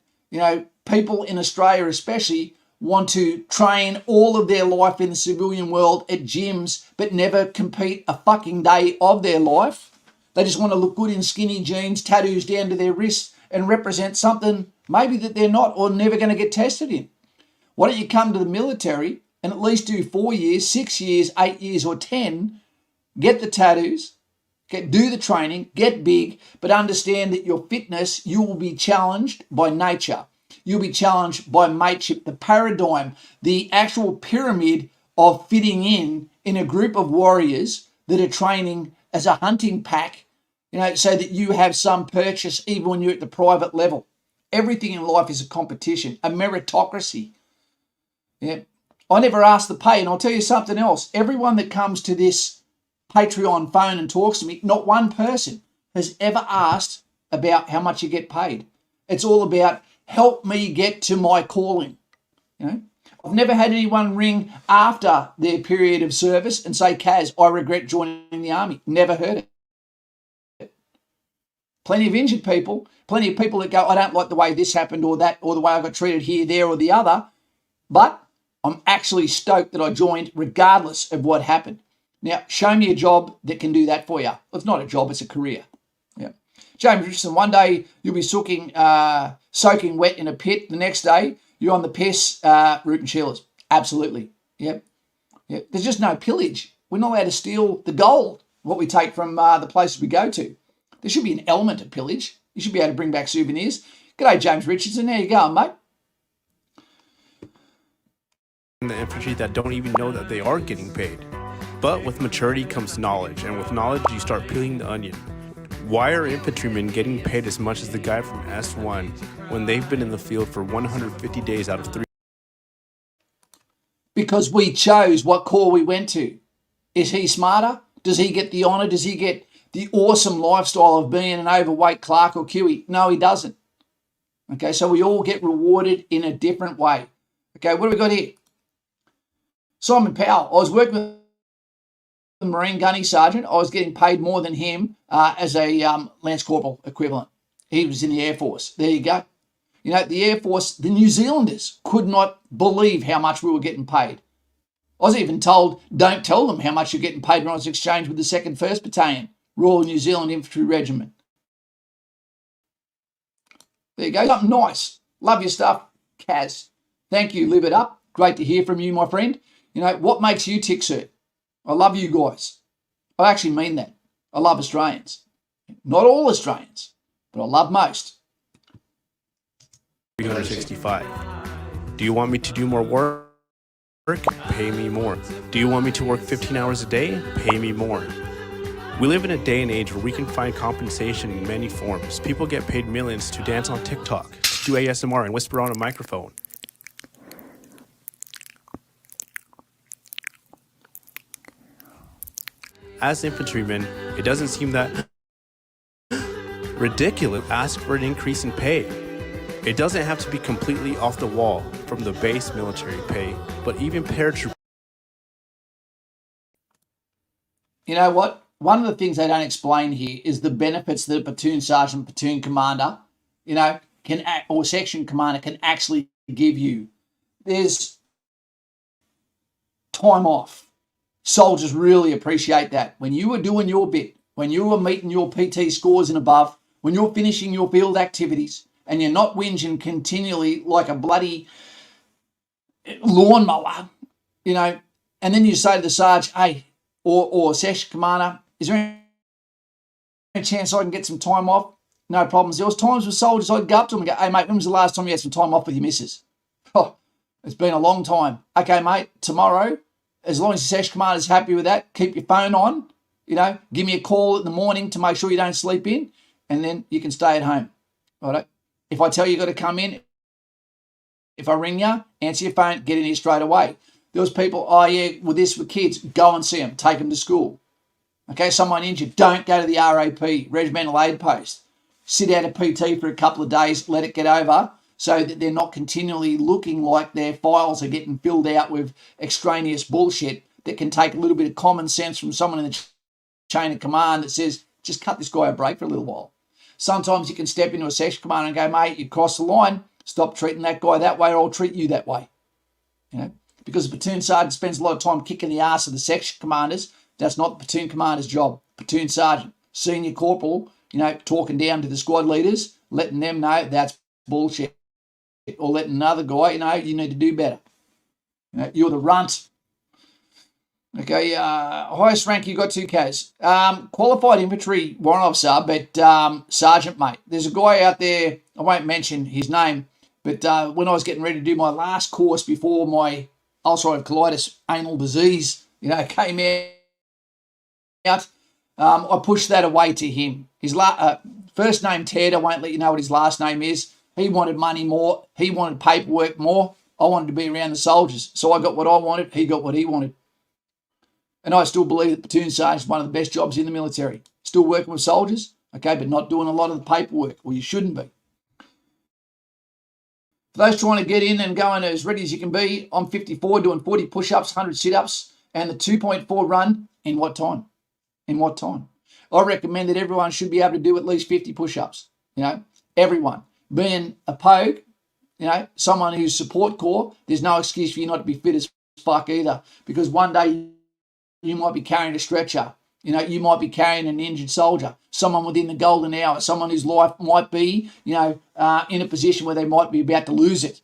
people in Australia especially want to train all of their life in the civilian world at gyms but never compete a fucking day of their life. They just want to look good in skinny jeans, tattoos down to their wrists, and represent something maybe that they're not or never going to get tested in. Why don't you come to the military and at least do 4 years, 6 years, 8 years, or 10, get the tattoos, do the training, get big, but understand that your fitness, you will be challenged by nature. You'll be challenged by mateship, the paradigm, the actual pyramid of fitting in a group of warriors that are training as a hunting pack, so that you have some purchase even when you're at the private level. Everything in life is a competition, a meritocracy. Yeah. I never ask the pay, and I'll tell you something else. Everyone that comes to this Patreon phone and talks to me, not one person has ever asked about how much you get paid. It's all about help me get to my calling. I've never had anyone ring after their period of service and say, Kaz, I regret joining the army. Never heard it. Plenty of injured people, plenty of people that go, I don't like the way this happened or that, or the way I got treated here, there, or the other. But I'm actually stoked that I joined regardless of what happened. Now, show me a job that can do that for you. It's not a job, it's a career. Yeah. James Richardson, one day you'll be soaking wet in a pit. The next day, you're on the piss, root and chillers. Absolutely. Yep. There's just no pillage. We're not allowed to steal the gold, what we take from the places we go to. There should be an element of pillage. You should be able to bring back souvenirs. G'day, James Richardson. There you go, mate. In the infantry that don't even know that they are getting paid. But with maturity comes knowledge, and with knowledge you start peeling the onion. Why are infantrymen getting paid as much as the guy from S1 when they've been in the field for 150 days out of 3? Because we chose what corps we went to. Is he smarter? Does he get the honour? Does he get the awesome lifestyle of being an overweight clerk or Kiwi? No, he doesn't. Okay, so we all get rewarded in a different way. Okay, what do we got here? Simon Powell. I was working with a Marine Gunny Sergeant. I was getting paid more than him as a Lance Corporal equivalent. He was in the Air Force. There you go. The Air Force, the New Zealanders could not believe how much we were getting paid. I was even told, don't tell them how much you're getting paid when I was exchanged with the 2nd 1st Battalion, Royal New Zealand Infantry Regiment. There you go. Something nice. Love your stuff, Kaz. Thank you. Live it up. Great to hear from you, my friend. What makes you tick, sir? I love you guys. I actually mean that. I love Australians. Not all Australians, but I love most. 365. Do you want me to do more work? Pay me more. Do you want me to work 15 hours a day? Pay me more. We live in a day and age where we can find compensation in many forms. People get paid millions to dance on TikTok, to do ASMR and whisper on a microphone. As infantrymen, it doesn't seem that ridiculous to ask for an increase in pay. It doesn't have to be completely off the wall from the base military pay, but even paratroopers. You know what? One of the things they don't explain here is the benefits that a platoon sergeant, platoon commander, can act, or section commander can actually give you. There's time off. Soldiers really appreciate that. When you were doing your bit, when you were meeting your PT scores and above, when you're finishing your field activities, and you're not whinging continually like a bloody lawnmower, and then you say to the Sarge, hey, or section commander, is there any chance I can get some time off? No problems. There was times with soldiers I'd go up to them and go, hey, mate, when was the last time you had some time off with your missus? Oh, It's been a long time. Okay, mate, tomorrow, as long as the section commander's happy with that, keep your phone on, give me a call in the morning to make sure you don't sleep in, and then you can stay at home. Right? If I tell you got to come in, if I ring you, answer your phone, get in here straight away. There was people, with kids, go and see them, take them to school. Okay, someone injured, don't go to the RAP, Regimental Aid Post. Sit out a PT for a couple of days, let it get over, so that they're not continually looking like their files are getting filled out with extraneous bullshit that can take a little bit of common sense from someone in the chain of command that says, just cut this guy a break for a little while. Sometimes you can step into a section commander and go, mate, you crossed the line, stop treating that guy that way or I'll treat you that way. Because the platoon sergeant spends a lot of time kicking the ass of the section commanders. That's not the platoon commander's job. Platoon sergeant, senior corporal, talking down to the squad leaders, letting them know that's bullshit. Or letting another guy, you need to do better. You're the runt. Okay, highest rank, you got 2Ks. Qualified infantry warrant officer, but sergeant, mate. There's a guy out there, I won't mention his name, but when I was getting ready to do my last course before my ulcerative colitis anal disease, came out, I pushed that away to him. His first name, Ted, I won't let you know what his last name is. He wanted money more. He wanted paperwork more. I wanted to be around the soldiers. So I got what I wanted. He got what he wanted. And I still believe that platoon sergeant is one of the best jobs in the military. Still working with soldiers, okay, but not doing a lot of the paperwork. Well, you shouldn't be. For those trying to get in and going as ready as you can be, I'm 54, doing 40 push-ups, 100 sit-ups, and the 2.4 run in what time? In what time? I recommend that everyone should be able to do at least 50 push-ups, everyone. Being a pogue, someone who's support corps, there's no excuse for you not to be fit as fuck either, because one day you might be carrying a stretcher, you might be carrying an injured soldier, someone within the golden hour, someone whose life might be, in a position where they might be about to lose it.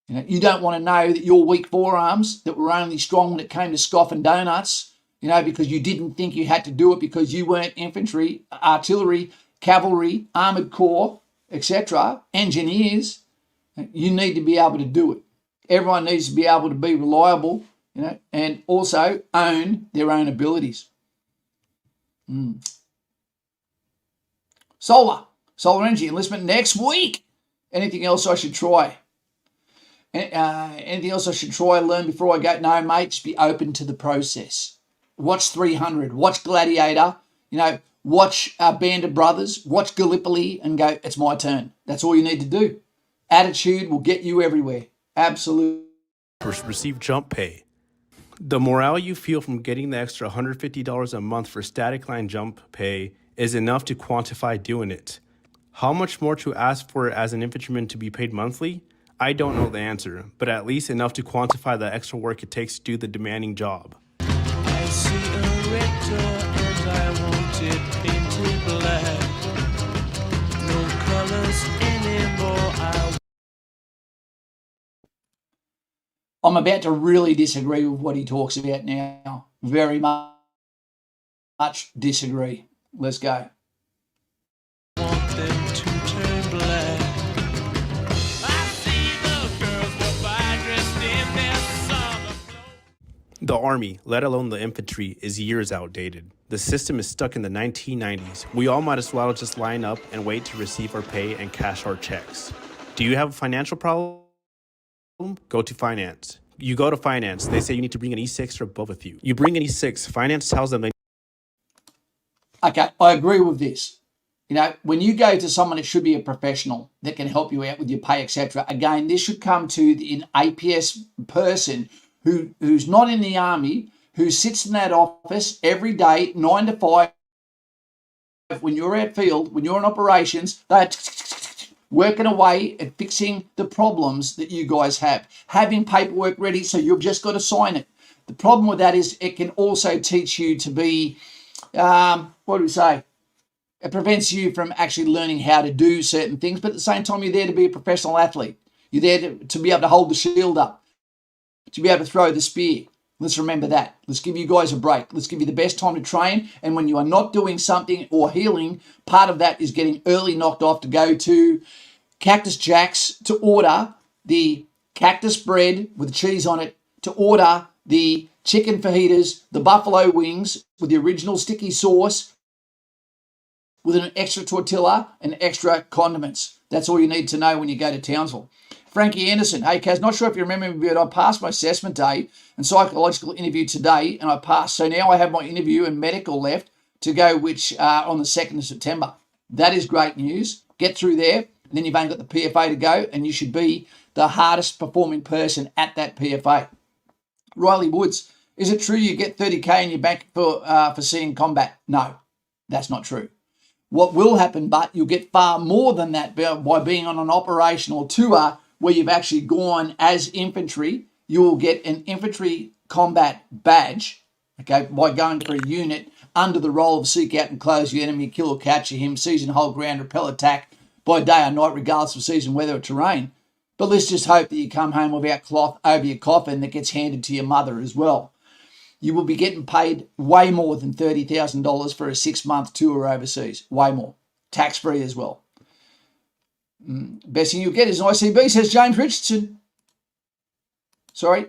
You don't want to know that your weak forearms that were only strong when it came to scoff and donuts, because you didn't think you had to do it because you weren't infantry, artillery, cavalry, armoured corps, etc., engineers. You need to be able to do it. Everyone needs to be able to be reliable, and also own their own abilities. Solar energy enlistment next week. Anything else I should try? Anything else I should try and learn before I go? No, mate, just be open to the process. Watch 300, watch Gladiator, watch Band of Brothers, watch Gallipoli and go, it's my turn. That's all you need to do. Attitude will get you everywhere. Absolutely. Receive jump pay. The morale you feel from getting the extra $150 a month for static line jump pay is enough to quantify doing it. How much more to ask for as an infantryman to be paid monthly? I don't know the answer, but at least enough to quantify the extra work it takes to do the demanding job. I see a red door and I want it painted black. No colors anymore. I'm about to really disagree with what he talks about now. Very much disagree. Let's go. Want them to turn black. I see the girls go by dressed in their summer clothes. The Army, let alone the infantry, is years outdated. The system is stuck in the 1990s. We all might as well just line up and wait to receive our pay and cash our checks. Do you have a financial problem? Go to finance. You go to finance. They say you need to bring an E6 or above with you. You bring an E6. Finance tells them they... Okay, I agree with this. When you go to someone, it should be a professional that can help you out with your pay, etc. Again, this should come to an APS person who's not in the Army, who sits in that office every day, 9 to 5. When you're out field, when you're in operations, they're working away at fixing the problems that you guys have. Having paperwork ready, so you've just got to sign it. The problem with that is it can also teach you to be, it prevents you from actually learning how to do certain things, but at the same time, you're there to be a professional athlete. You're there to be able to hold the shield up, to be able to throw the spear. Let's remember that. Let's give you guys a break. Let's give you the best time to train. And when you are not doing something or healing, part of that is getting early knocked off to go to Cactus Jack's to order the cactus bread with cheese on it to order the chicken fajitas, the buffalo wings with the original sticky sauce with an extra tortilla and extra condiments. That's all you need to know when you go to Townsville. Frankie Anderson, hey Kaz, not sure if you remember me, but I passed my assessment day and psychological interview today, and I passed. So now I have my interview and medical left to go, which on the 2nd of September. That is great news. Get through there, and then you've only got the PFA to go, and you should be the hardest performing person at that PFA. Riley Woods, is it true you get 30K in your bank for seeing combat? No, that's not true. What will happen, but you'll get far more than that by being on an operational tour where you've actually gone as infantry. You will get an infantry combat badge, okay, by going for a unit under the role of seek out and close your enemy, kill or capture him, seize and hold ground, repel attack by day or night, regardless of season, weather or terrain. But let's just hope that you come home without cloth over your coffin that gets handed to your mother as well. You will be getting paid way more than $30,000 for a 6-month tour overseas. Way more. Tax-free as well. Best thing you'll get is an ICB, says James Richardson. Sorry.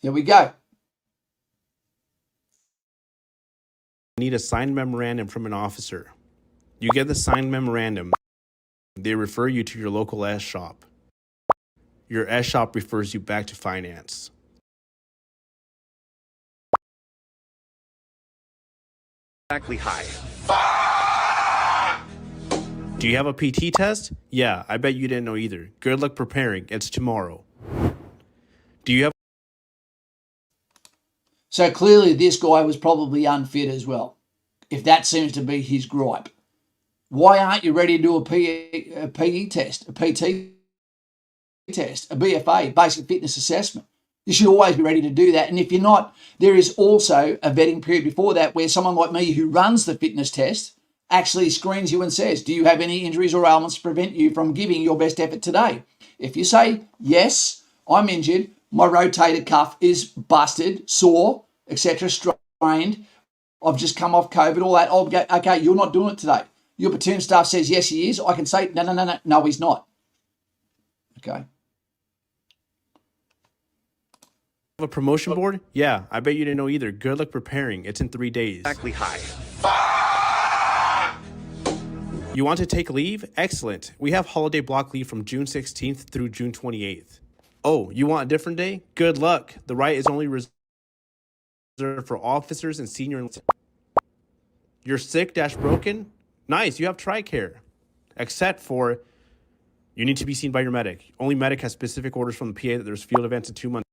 There we go. Need a signed memorandum from an officer. You get the signed memorandum. They refer you to your local S shop. Your S shop refers you back to finance. Exactly high. Do you have a PT test? Yeah, I bet you didn't know either. Good luck preparing. It's tomorrow. Do you have... So clearly this guy was probably unfit as well, if that seems to be his gripe. Why aren't you ready to do a PE test, a PT test, a BFA, basic fitness assessment? You should always be ready to do that. And if you're not, there is also a vetting period before that where someone like me who runs the fitness test actually screens you and says, do you have any injuries or ailments to prevent you from giving your best effort today? If you say, yes, I'm injured, my rotator cuff is busted, sore, etc., strained, I've just come off COVID, all that, I'll go, okay, you're not doing it today. Your platoon staff says, yes, he is. I can say, no, he's not. Okay. a promotion board? Yeah, I bet you didn't know either. Good luck preparing. It's in 3 days. Exactly high. You want to take leave? Excellent. We have holiday block leave from June 16th through June 28th. Oh, you want a different day? Good luck. The right is only reserved for officers and senior. You're sick-broken? Nice, you have TRICARE. Except for you need to be seen by your medic. Only medic has specific orders from the PA that there's field events in 2 months.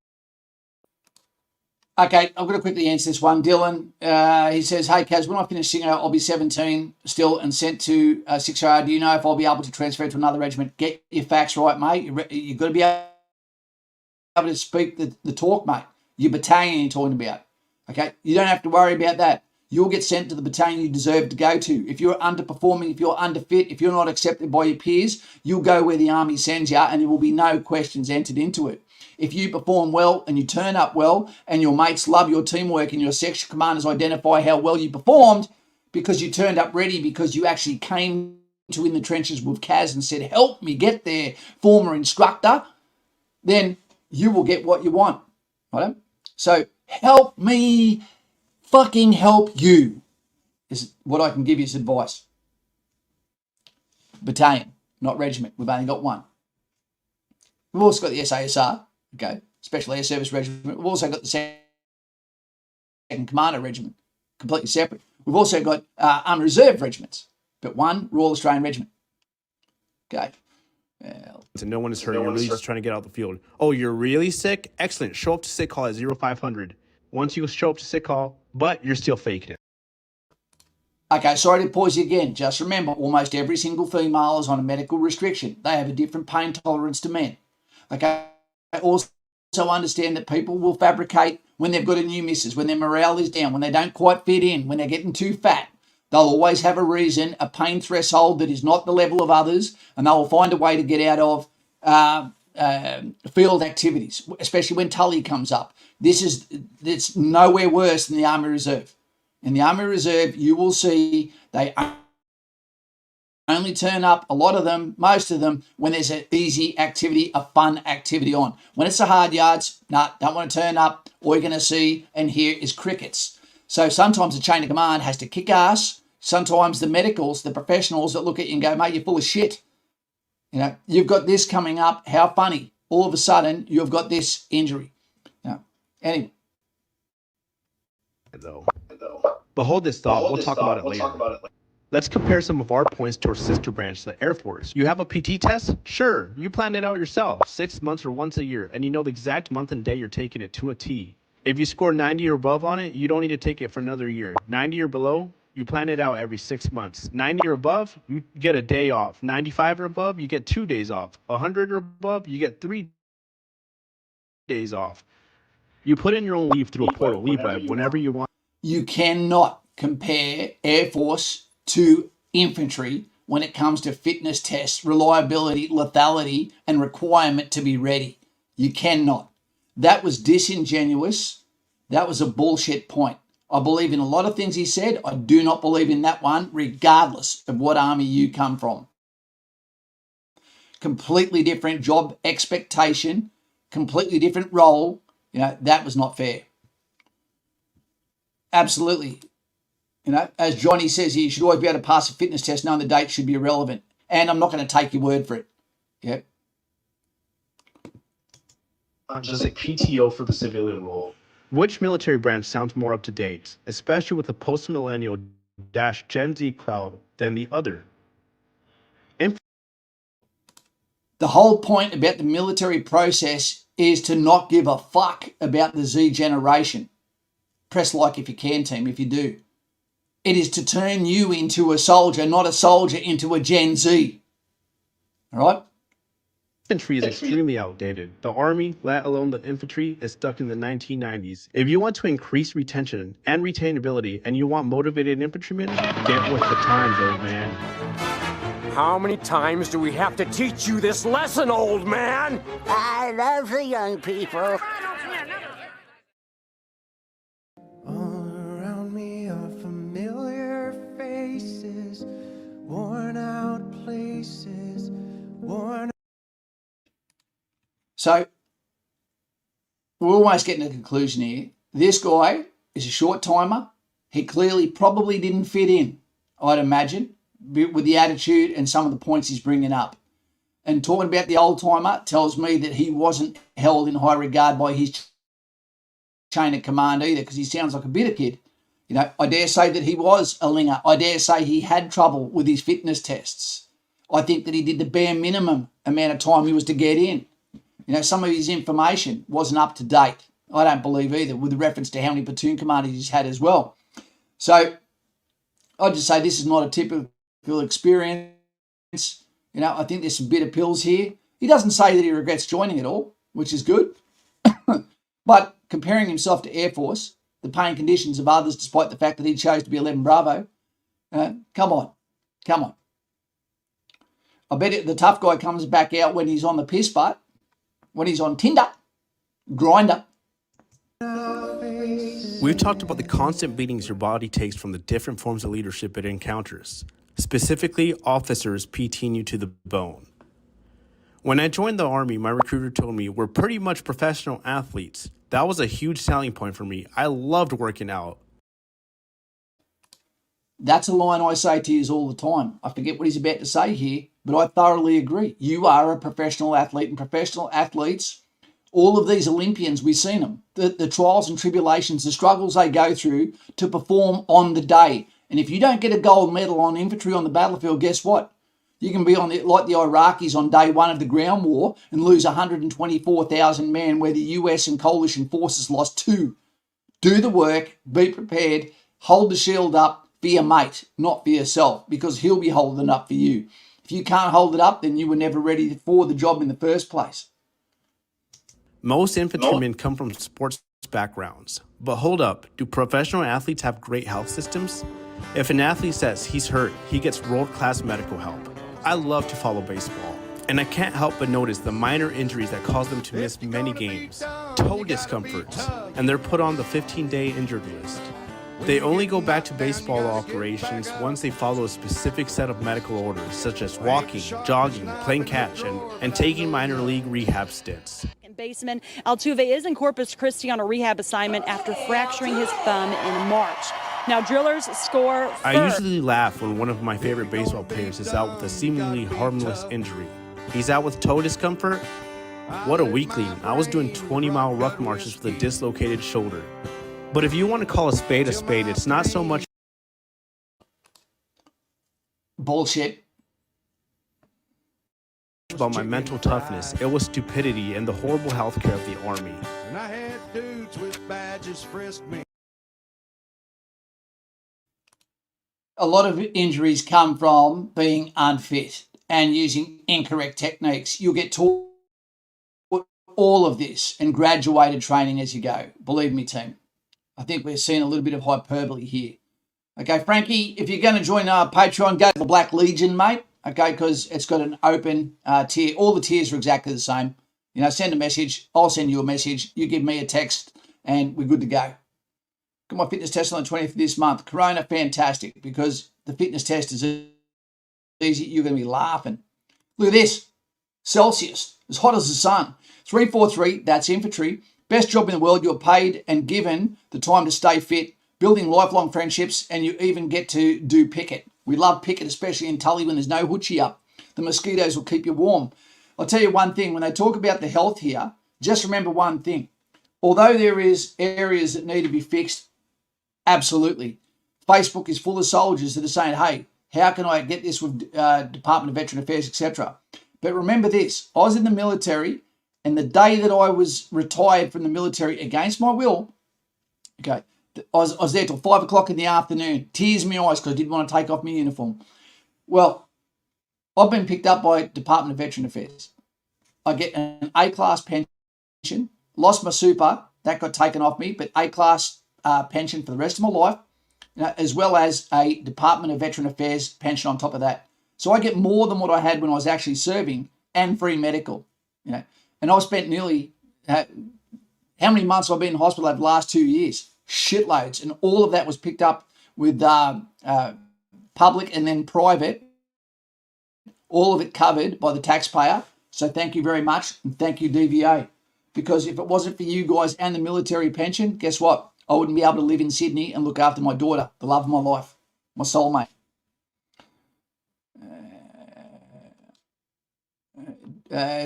Okay, I'm going to quickly answer this one. Dylan, he says, hey, Kaz, when I finish Singer, I'll be 17 still and sent to 6R. Do you know if I'll be able to transfer to another regiment? Get your facts right, mate. You've got to be able to speak the talk, mate. Your battalion you're talking about. Okay, you don't have to worry about that. You'll get sent to the battalion you deserve to go to. If you're underperforming, if you're underfit, if you're not accepted by your peers, you'll go where the army sends you and there will be no questions entered into it. If you perform well and you turn up well and your mates love your teamwork and your section commanders identify how well you performed because you turned up ready, because you actually came to in the trenches with Kaz and said, help me get there, former instructor, then you will get what you want. Right? So help me fucking help you is what I can give you as advice. Battalion, not regiment. We've only got one. We've also got the SASR, okay, Special Air Service Regiment. We've also got the Second Commander Regiment, completely separate. We've also got Army Reserve regiments, but one Royal Australian Regiment. Okay. And no one is hurt. You're really just trying to get out the field. Oh, you're really sick? Excellent. Show up to sick call at 0500. Once you show up to sick call, but you're still faking it. Okay, sorry to pause you again. Just remember, almost every single female is on a medical restriction. They have a different pain tolerance to men. Okay, also understand that people will fabricate when they've got a new missus, when their morale is down, when they don't quite fit in, when they're getting too fat. They'll always have a reason, a pain threshold that is not the level of others, and they will find a way to get out of field activities, especially when Tully comes up. It's nowhere worse than the Army Reserve. In the Army Reserve, you will see they only turn up, a lot of them, most of them, when there's an easy activity, a fun activity on. When it's the hard yards, don't want to turn up. All you're going to see and hear is crickets. So sometimes the chain of command has to kick ass. Sometimes the medicals, the professionals that look at you and go, mate, you're full of shit. You know, you've got this coming up. How funny. All of a sudden, you've got this injury. Anyway. But hold this thought. We'll talk about it later. Let's compare some of our points to our sister branch, the Air Force. You have a PT test? Sure. You plan it out yourself, 6 months or once a year, and you know the exact month and day you're taking it to a T. If you score 90 or above on it, you don't need to take it for another year. 90 or below, you plan it out every 6 months. 90 or above, you get a day off. 95 or above, you get 2 days off. 100 or above, you get 3 days off. You put in your own leave through a portal, LeaveWeb, whenever you want. You cannot compare Air Force to infantry when it comes to fitness tests, reliability, lethality, and requirement to be ready. You cannot. That was disingenuous. That was a bullshit point. I believe in a lot of things he said. I do not believe in that one, regardless of what army you come from. Completely different job expectation, completely different role. You know, that was not fair. Absolutely. You know, as Johnny says here, you should always be able to pass a fitness test knowing the date should be irrelevant. And I'm not going to take your word for it. Yeah. Just like PTO for the civilian role. Which military branch sounds more up to date, especially with the post-millennial Gen Z crowd, than the other? The whole point about the military process is to not give a fuck about the Z generation. Press like if you can, team, if you do. It is to turn you into a soldier, not a soldier into a Gen Z. All right? Infantry is extremely outdated. The Army, let alone the infantry, is stuck in the 1990s. If you want to increase retention and retainability and you want motivated infantrymen, get with the times, old man. How many times do we have to teach you this lesson, old man? I love the young people. All around me are familiar faces, worn out places, worn. So we're almost getting to the conclusion here. This guy is a short timer. He clearly probably didn't fit in, I'd imagine, with the attitude and some of the points he's bringing up. And talking about the old timer tells me that he wasn't held in high regard by his chain of command either, because he sounds like a bitter kid. You know, I dare say that he was a linger. I dare say he had trouble with his fitness tests. I think that he did the bare minimum amount of time he was to get in. You know, some of his information wasn't up to date. I don't believe either, with reference to how many platoon commanders he's had as well. So I'd just say this is not a typical experience. You know, I think there's some bitter pills here. He doesn't say that he regrets joining it all, which is good. But comparing himself to Air Force, the paying conditions of others, despite the fact that he chose to be 11 Bravo, come on. I bet the tough guy comes back out when he's on the piss butt, when he's on Tinder, Grinder. We've talked about the constant beatings your body takes from the different forms of leadership it encounters, specifically officers PTing you to the bone. When I joined the Army, my recruiter told me we're pretty much professional athletes. That was a huge selling point for me. I loved working out. That's a line I say to you all the time. I forget what he's about to say here, but I thoroughly agree. You are a professional athlete, and professional athletes, all of these Olympians, we've seen them, the trials and tribulations, the struggles they go through to perform on the day. And if you don't get a gold medal on infantry on the battlefield, guess what? You can be on like the Iraqis on day one of the ground war and lose 124,000 men where the US and coalition forces lost 2. Do the work, be prepared, hold the shield up for your mate, not for yourself, because he'll be holding it up for you. If you can't hold it up, then you were never ready for the job in the first place. Most infantrymen come from sports backgrounds. But hold up, do professional athletes have great health systems? If an athlete says he's hurt, he gets world-class medical help. I love to follow baseball, and I can't help but notice the minor injuries that cause them to miss many games, toe discomforts, and they're put on the 15-day injured list. They only go back to baseball operations once they follow a specific set of medical orders, such as walking, jogging, playing catch, and taking minor league rehab stints. Baseman Altuve is in Corpus Christi on a rehab assignment after fracturing his thumb in March. Now drillers score first. I usually laugh when one of my favorite baseball players is out with a seemingly harmless injury. He's out with toe discomfort? What a weakling. I was doing 20-mile ruck marches with a dislocated shoulder. But if you want to call a spade, it's not so much Bullshit. about my mental toughness. It was stupidity and the horrible healthcare of the Army. And I had dudes with badges frisk me. A lot of injuries come from being unfit and using incorrect techniques. You'll get taught all of this and graduated training as you go. Believe me, team. I think we're seeing a little bit of hyperbole here. Okay, Frankie, if you're going to join Patreon, go to the Black Legion, mate. Okay, because it's got an open tier. All the tiers are exactly the same. You know, send a message. I'll send you a message. You give me a text and we're good to go. Got my fitness test on the 20th of this month. Corona, fantastic, because the fitness test is easy. You're going to be laughing. Look at this. Celsius, as hot as the sun. 343, that's infantry. Best job in the world. You're paid and given the time to stay fit, building lifelong friendships, and you even get to do picket. We love picket, especially in Tully when there's no hoochie up. The mosquitoes will keep you warm. I'll tell you one thing. When they talk about the health here, just remember one thing. Although there is areas that need to be fixed, absolutely. Facebook is full of soldiers that are saying, hey, how can I get this with Department of Veteran Affairs, etc. But remember this. I was in the military, and the day that I was retired from the military against my will, okay, I was there till 5 o'clock in the afternoon, tears in my eyes because I didn't want to take off my uniform. Well, I've been picked up by Department of Veteran Affairs. I get an A-class pension, lost my super, that got taken off me, but A-class pension for the rest of my life, you know, as well as a Department of Veteran Affairs pension on top of that. So I get more than what I had when I was actually serving and free medical. You know, and I've spent nearly, how many months I've been in hospital over the last 2 years? Shitloads. And all of that was picked up with public and then private. All of it covered by the taxpayer. So thank you very much. And thank you, DVA. Because if it wasn't for you guys and the military pension, guess what? I wouldn't be able to live in Sydney and look after my daughter, the love of my life, my soulmate.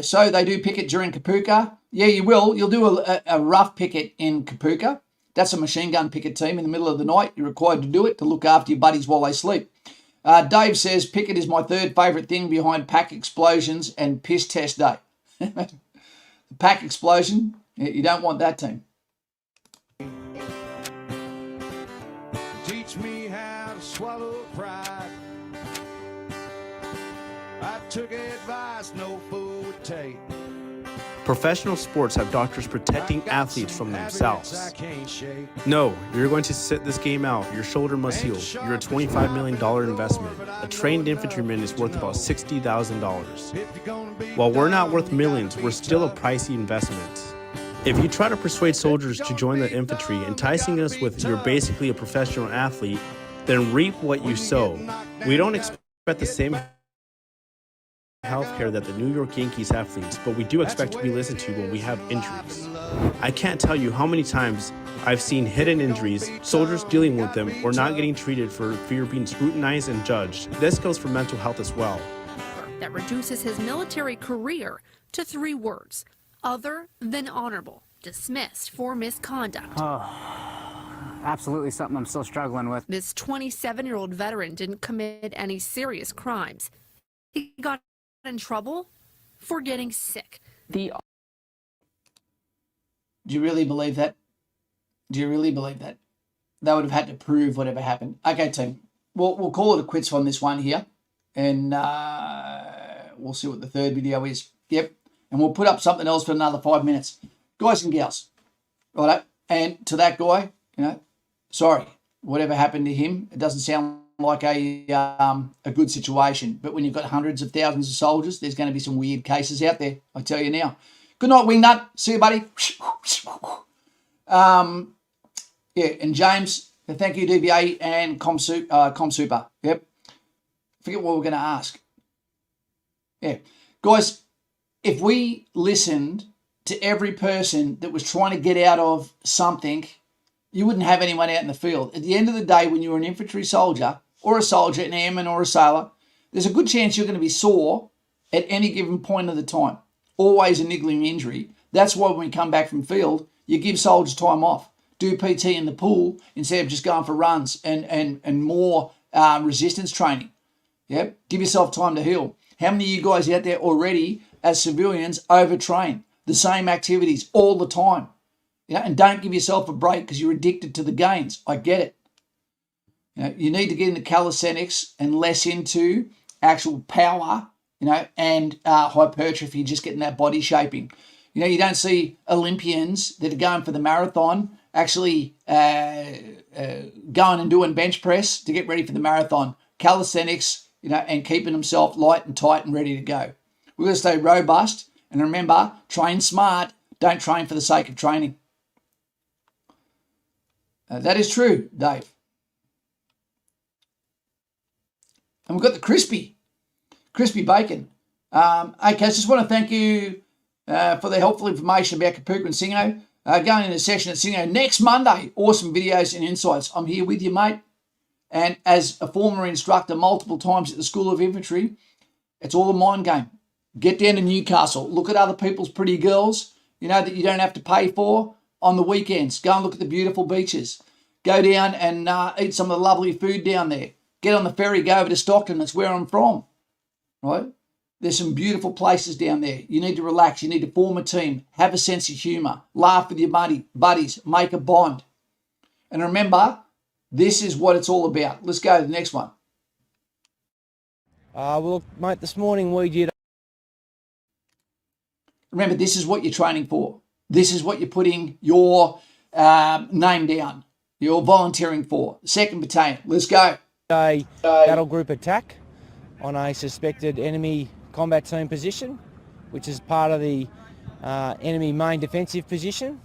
So they do picket during Kapuka. Yeah, you will. You'll do a rough picket in Kapuka. That's a machine gun picket team in the middle of the night. You're required to do it to look after your buddies while they sleep. Dave says, picket is my third favourite thing behind pack explosions and piss test day. The pack explosion, you don't want that team. Teach me how to swallow pride. I took advice no fool would take. Professional sports have doctors protecting athletes from themselves. No, you're going to sit this game out. Your shoulder must heal. You're a $25 million investment. A trained infantryman is worth about $60,000. While we're not worth millions, we're still a pricey investment. If you try to persuade soldiers to join the infantry, enticing us with you're basically a professional athlete, then reap what you sow. We don't expect the same healthcare that the New York Yankees athletes, but we do expect to be listened to when we have injuries. I can't tell you how many times I've seen hidden injuries, soldiers dealing with them, or not getting treated for fear of being scrutinized and judged. This goes for mental health as well. That reduces his military career to 3 words: other than honorable, dismissed for misconduct. Absolutely something I'm still struggling with. This 27-year-old veteran didn't commit any serious crimes. He got in trouble for getting sick. Do you really believe that? Do you really believe that? They would have had to prove whatever happened. Okay, team. We'll call it a quits on this one here. And we'll see what the third video is. Yep. And we'll put up something else for another 5 minutes. Guys and gals. Righto. And to that guy, you know, sorry. Whatever happened to him, it doesn't sound like a good situation. But when you've got hundreds of thousands of soldiers, there's going to be some weird cases out there, I tell you now. Good night, Wingnut. See you, buddy. Yeah, and James, So thank you, DVA and ComSuper. Yep. Forget what we're going to ask. Yeah. Guys, if we listened to every person that was trying to get out of something, you wouldn't have anyone out in the field. At the end of the day, when you're an infantry soldier or a soldier, an airman or a sailor, there's a good chance you're going to be sore at any given point of the time. Always a niggling injury. That's why when we come back from field, you give soldiers time off. Do PT in the pool instead of just going for runs and more resistance training. Yep. Give yourself time to heal. How many of you guys out there already as civilians overtrain the same activities all the time? And don't give yourself a break because you're addicted to the gains. I get it. You need to get into calisthenics and less into actual power, and hypertrophy, just getting that body shaping. You don't see Olympians that are going for the marathon actually going and doing bench press to get ready for the marathon. Calisthenics, and keeping himself light and tight and ready to go. We're going to stay robust. And remember, train smart. Don't train for the sake of training. That is true, Dave. And we've got the crispy bacon. Okay, I just want to thank you for the helpful information about Kapuka and Singo. Going into a session at Singo next Monday. Awesome videos and insights. I'm here with you, mate. And as a former instructor multiple times at the School of Infantry, it's all a mind game. Get down to Newcastle. Look at other people's pretty girls, that you don't have to pay for on the weekends. Go and look at the beautiful beaches. Go down and eat some of the lovely food down there. Get on the ferry, go over to Stockton. That's where I'm from, right? There's some beautiful places down there. You need to relax. You need to form a team. Have a sense of humour. Laugh with your buddies. Make a bond. And remember, this is what it's all about. Let's go to the next one. Well, mate, this morning we did. Remember, this is what you're training for. This is what you're putting your name down. You're volunteering for. 2nd Battalion. Let's go. A battle group attack on a suspected enemy combat team position, which is part of the enemy main defensive position.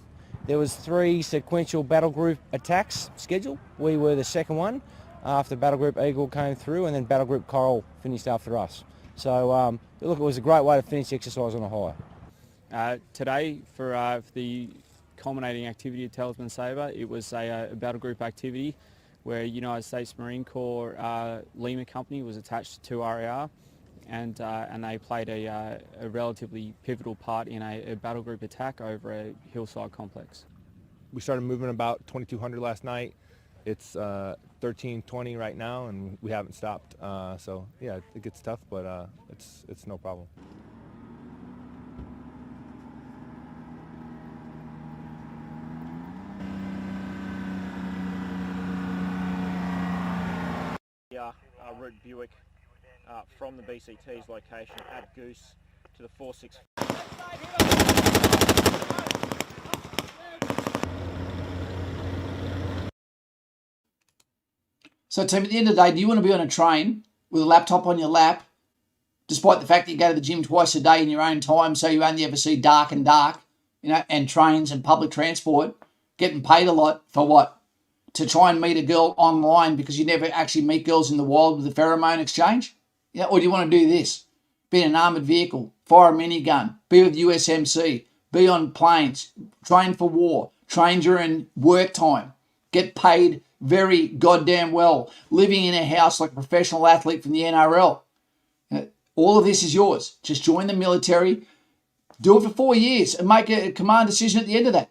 There was 3 sequential battle group attacks scheduled. We were the second one after battle group Eagle came through, and then battle group Coral finished after us. So look, it was a great way to finish the exercise on a high. Today, for the culminating activity of Talisman Sabre, it was a battle group activity where United States Marine Corps Lima Company was attached to RAR, and they played a relatively pivotal part in a battle group attack over a hillside complex. We started moving about 2200 last night. It's 1320 right now, and we haven't stopped. So yeah, it gets tough, but it's no problem. Route Buick from the BCT's location at Goose to the 46. So team, at the end of the day, do you want to be on a train with a laptop on your lap, despite the fact that you go to the gym twice a day in your own time, so you only ever see dark, and trains and public transport, getting paid a lot for what? To try and meet a girl online because you never actually meet girls in the wild with a pheromone exchange? Or do you want to do this? Be in an armoured vehicle, fire a minigun, be with USMC, be on planes, train for war, train during work time, get paid very goddamn well, living in a house like a professional athlete from the NRL. All of this is yours. Just join the military, do it for 4 years and make a command decision at the end of that.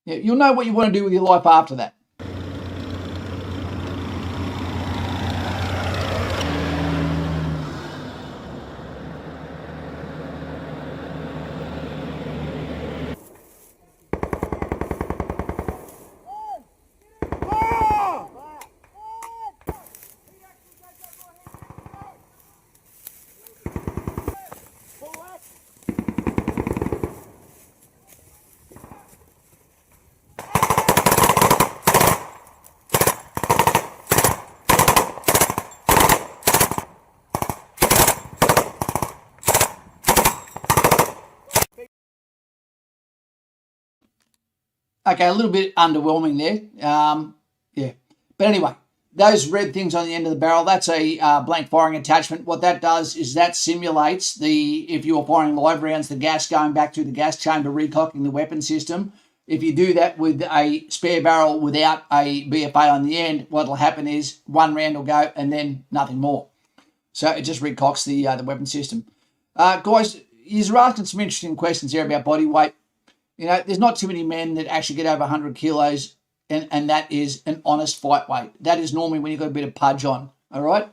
You'll know what you want to do with your life after that. Okay, a little bit underwhelming there. Yeah. But anyway, those red things on the end of the barrel, that's a blank firing attachment. What that does is that simulates if you're firing live rounds, the gas going back through the gas chamber, recocking the weapon system. If you do that with a spare barrel without a BFA on the end, what will happen is one round will go and then nothing more. So it just recocks the weapon system. Guys, you're asking some interesting questions here about body weight. You know, there's not too many men that actually get over 100 kilos, and that is an honest fight weight. That is normally when you've got a bit of pudge on, all right?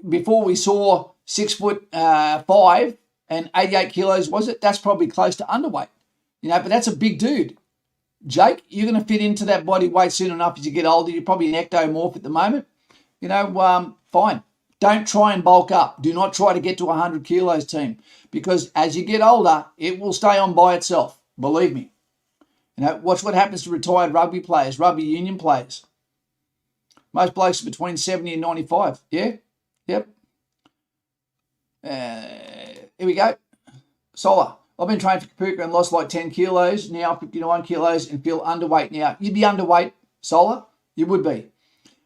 Before we saw 6'5" and 88 kilos, was it? That's probably close to underweight. You know, but that's a big dude. Jake, you're going to fit into that body weight soon enough as you get older. You're probably an ectomorph at the moment. You know, fine. Don't try and bulk up. Do not try to get to 100 kilos, team, because as you get older, it will stay on by itself. Believe me. You know, watch what happens to retired rugby players, rugby union players. Most blokes are between 70 and 95. Yeah? Yep. Here we go. Solar. I've been trained for Kapuka and lost like 10 kilos, now 59 kilos, and feel underweight now. You'd be underweight, Solar. You would be.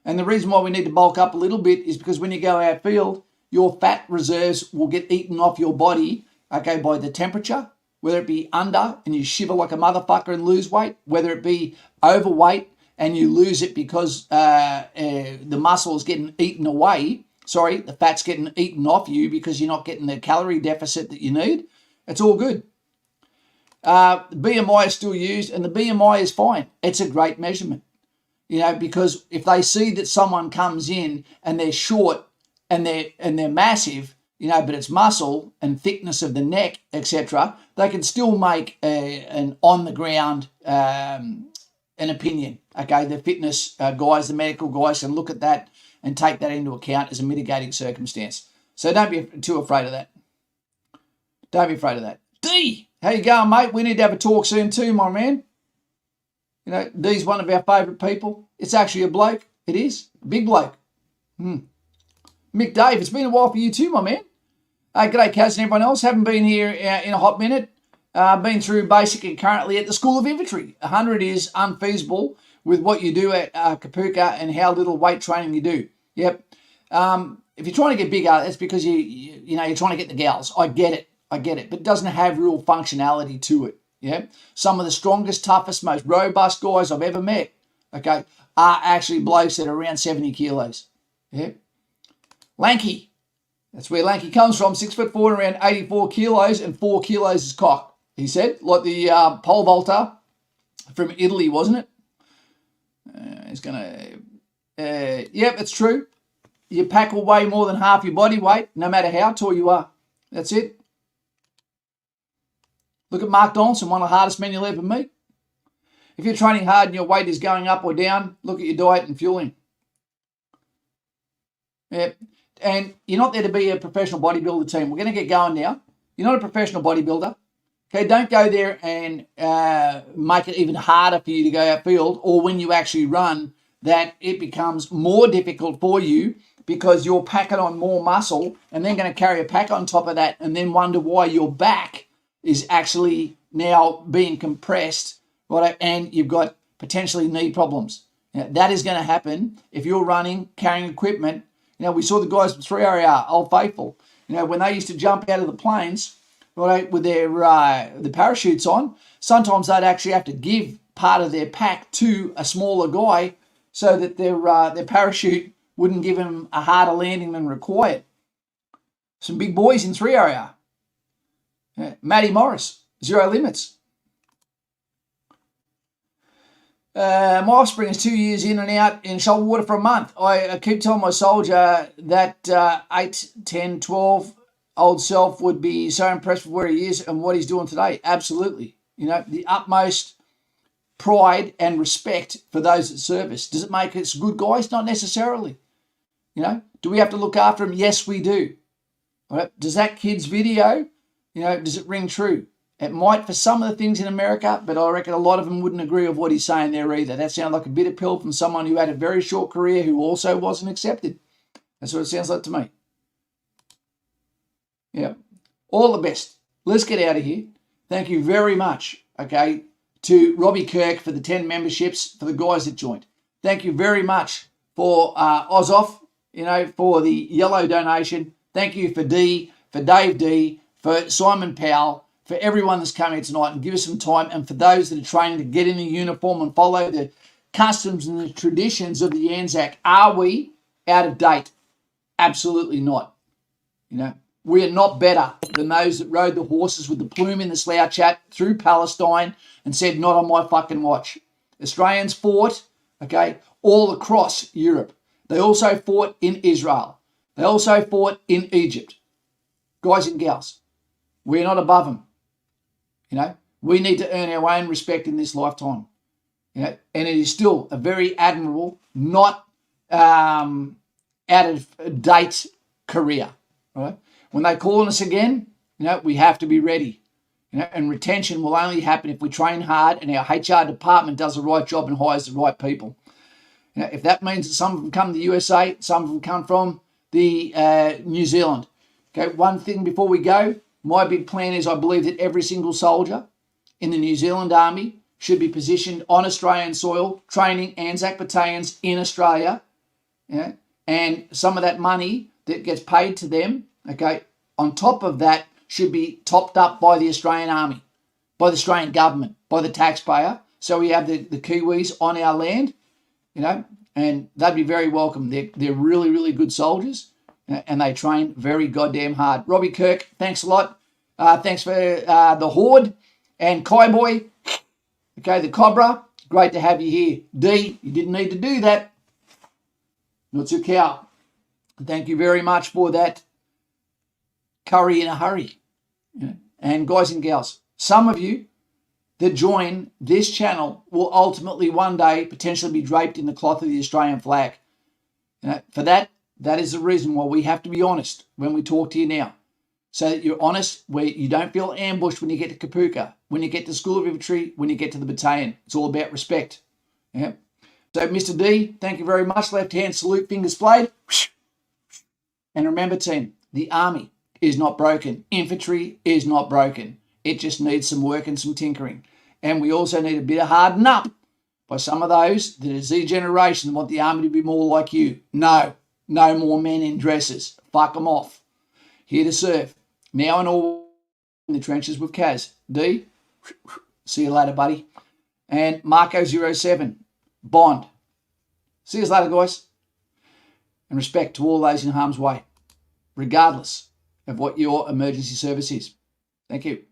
And the reason why we need to bulk up a little bit is because when you go outfield, your fat reserves will get eaten off your body, okay, by the temperature, whether it be under and you shiver like a motherfucker and lose weight, whether it be overweight and you lose it because the muscle is getting eaten away. Sorry, the fat's getting eaten off you because you're not getting the calorie deficit that you need. It's all good. BMI is still used, and the BMI is fine. It's a great measurement, you know, because if they see that someone comes in and they're short and they're massive, you know, but it's muscle and thickness of the neck, etc., they can still make an on the ground an opinion. Okay, the fitness guys, the medical guys can look at that and take that into account as a mitigating circumstance. So don't be too afraid of that. Don't be afraid of that. D, how you going, mate? We need to have a talk soon too, my man. You know, D's one of our favourite people. It's actually a bloke. It is. A big bloke. Mick Dave, it's been a while for you too, my man. G'day, Kaz and everyone else. Haven't been here in a hot minute. Been through basic and currently at the School of Infantry. 100 is unfeasible with what you do at Kapuka and how little weight training you do. Yep. If you're trying to get bigger, that's because you know, you're trying to get the gals. I get it, but it doesn't have real functionality to it. Yeah. Some of the strongest, toughest, most robust guys I've ever met, okay, are actually blokes that are around 70 kilos. Yeah. Lanky. That's where Lanky comes from. 6'4" and around 84 kilos, and 4 kilos is cock. He said, like the pole vaulter from Italy, wasn't it? He's gonna. Yep, it's true. Your pack will weigh more than half your body weight, no matter how tall you are. That's it. Look at Mark Donaldson, one of the hardest men you'll ever meet. If you're training hard and your weight is going up or down, look at your diet and fueling. Yeah. And you're not there to be a professional bodybuilder team. We're going to get going now. You're not a professional bodybuilder. Okay, don't go there and make it even harder for you to go outfield, or when you actually run, that it becomes more difficult for you because you're packing on more muscle and then going to carry a pack on top of that and then wonder why your back is actually now being compressed, right? And you've got potentially knee problems. Now, that is going to happen if you're running, carrying equipment. You know, we saw the guys from 3RR, Old Faithful, you know, when they used to jump out of the planes, right, with their the parachutes on, sometimes they'd actually have to give part of their pack to a smaller guy so that their parachute wouldn't give him a harder landing than required. Some big boys in 3RR. Matty Morris, Zero Limits. My offspring is 2 years in and out in shoulder water for a month. I keep telling my soldier that 8, 10, 12 old self would be so impressed with where he is and what he's doing today. Absolutely. You know, the utmost pride and respect for those that service. Does it make us good guys? Not necessarily. You know, do we have to look after them? Yes, we do. All right. Does that kid's video, you know, does it ring true? It might for some of the things in America, but I reckon a lot of them wouldn't agree with what he's saying there either. That sounds like a bitter pill from someone who had a very short career who also wasn't accepted. That's what it sounds like to me. Yeah. All the best. Let's get out of here. Thank you very much, okay, to Robbie Kirk for the 10 memberships for the guys that joined. Thank you very much for Ozoff, for the yellow donation. Thank you for D, for Dave D, for Simon Powell, for everyone that's come here tonight and give us some time, and for those that are training to get in the uniform and follow the customs and the traditions of the Anzac. Are we out of date? Absolutely not. We are not better than those that rode the horses with the plume in the slouch hat through Palestine and said, not on my fucking watch. Australians fought, all across Europe. They also fought in Israel. They also fought in Egypt. Guys and gals, we're not above them. We need to earn our own respect in this lifetime. And it is still a very admirable, not out of date career. Right? When they call on us again, we have to be ready. And retention will only happen if we train hard and our HR department does the right job and hires the right people. If that means that some of them come to the USA, some of them come from the New Zealand. Okay, one thing before we go, my big plan is I believe that every single soldier in the New Zealand Army should be positioned on Australian soil, training Anzac battalions in Australia. And some of that money that gets paid to them, on top of that, should be topped up by the Australian Army, by the Australian government, by the taxpayer. So we have the Kiwis on our land, and they'd be very welcome. They're really, really good soldiers, and they train very goddamn hard. Robbie Kirk, thanks a lot. Thanks for the Horde and Kaiboy. The Cobra, great to have you here. D, you didn't need to do that. Nutsukau, thank you very much for that curry in a hurry. And guys and gals, some of you that join this channel will ultimately one day potentially be draped in the cloth of the Australian flag. For that is the reason why we have to be honest when we talk to you now. So that you're honest, where you don't feel ambushed when you get to Kapuka, when you get to School of Infantry, when you get to the battalion. It's all about respect. So Mr. D, thank you very much. Left hand salute, fingers splayed. And remember, team, the Army is not broken. Infantry is not broken. It just needs some work and some tinkering. And we also need a bit of harden up by some of those that are Z generation that want the Army to be more like you. No more men in dresses. Fuck them off. Here to serve. Now and all in the trenches with Kaz. D, see you later, buddy. And Marco07, Bond. See you later, guys. And respect to all those in harm's way, regardless of what your emergency service is. Thank you.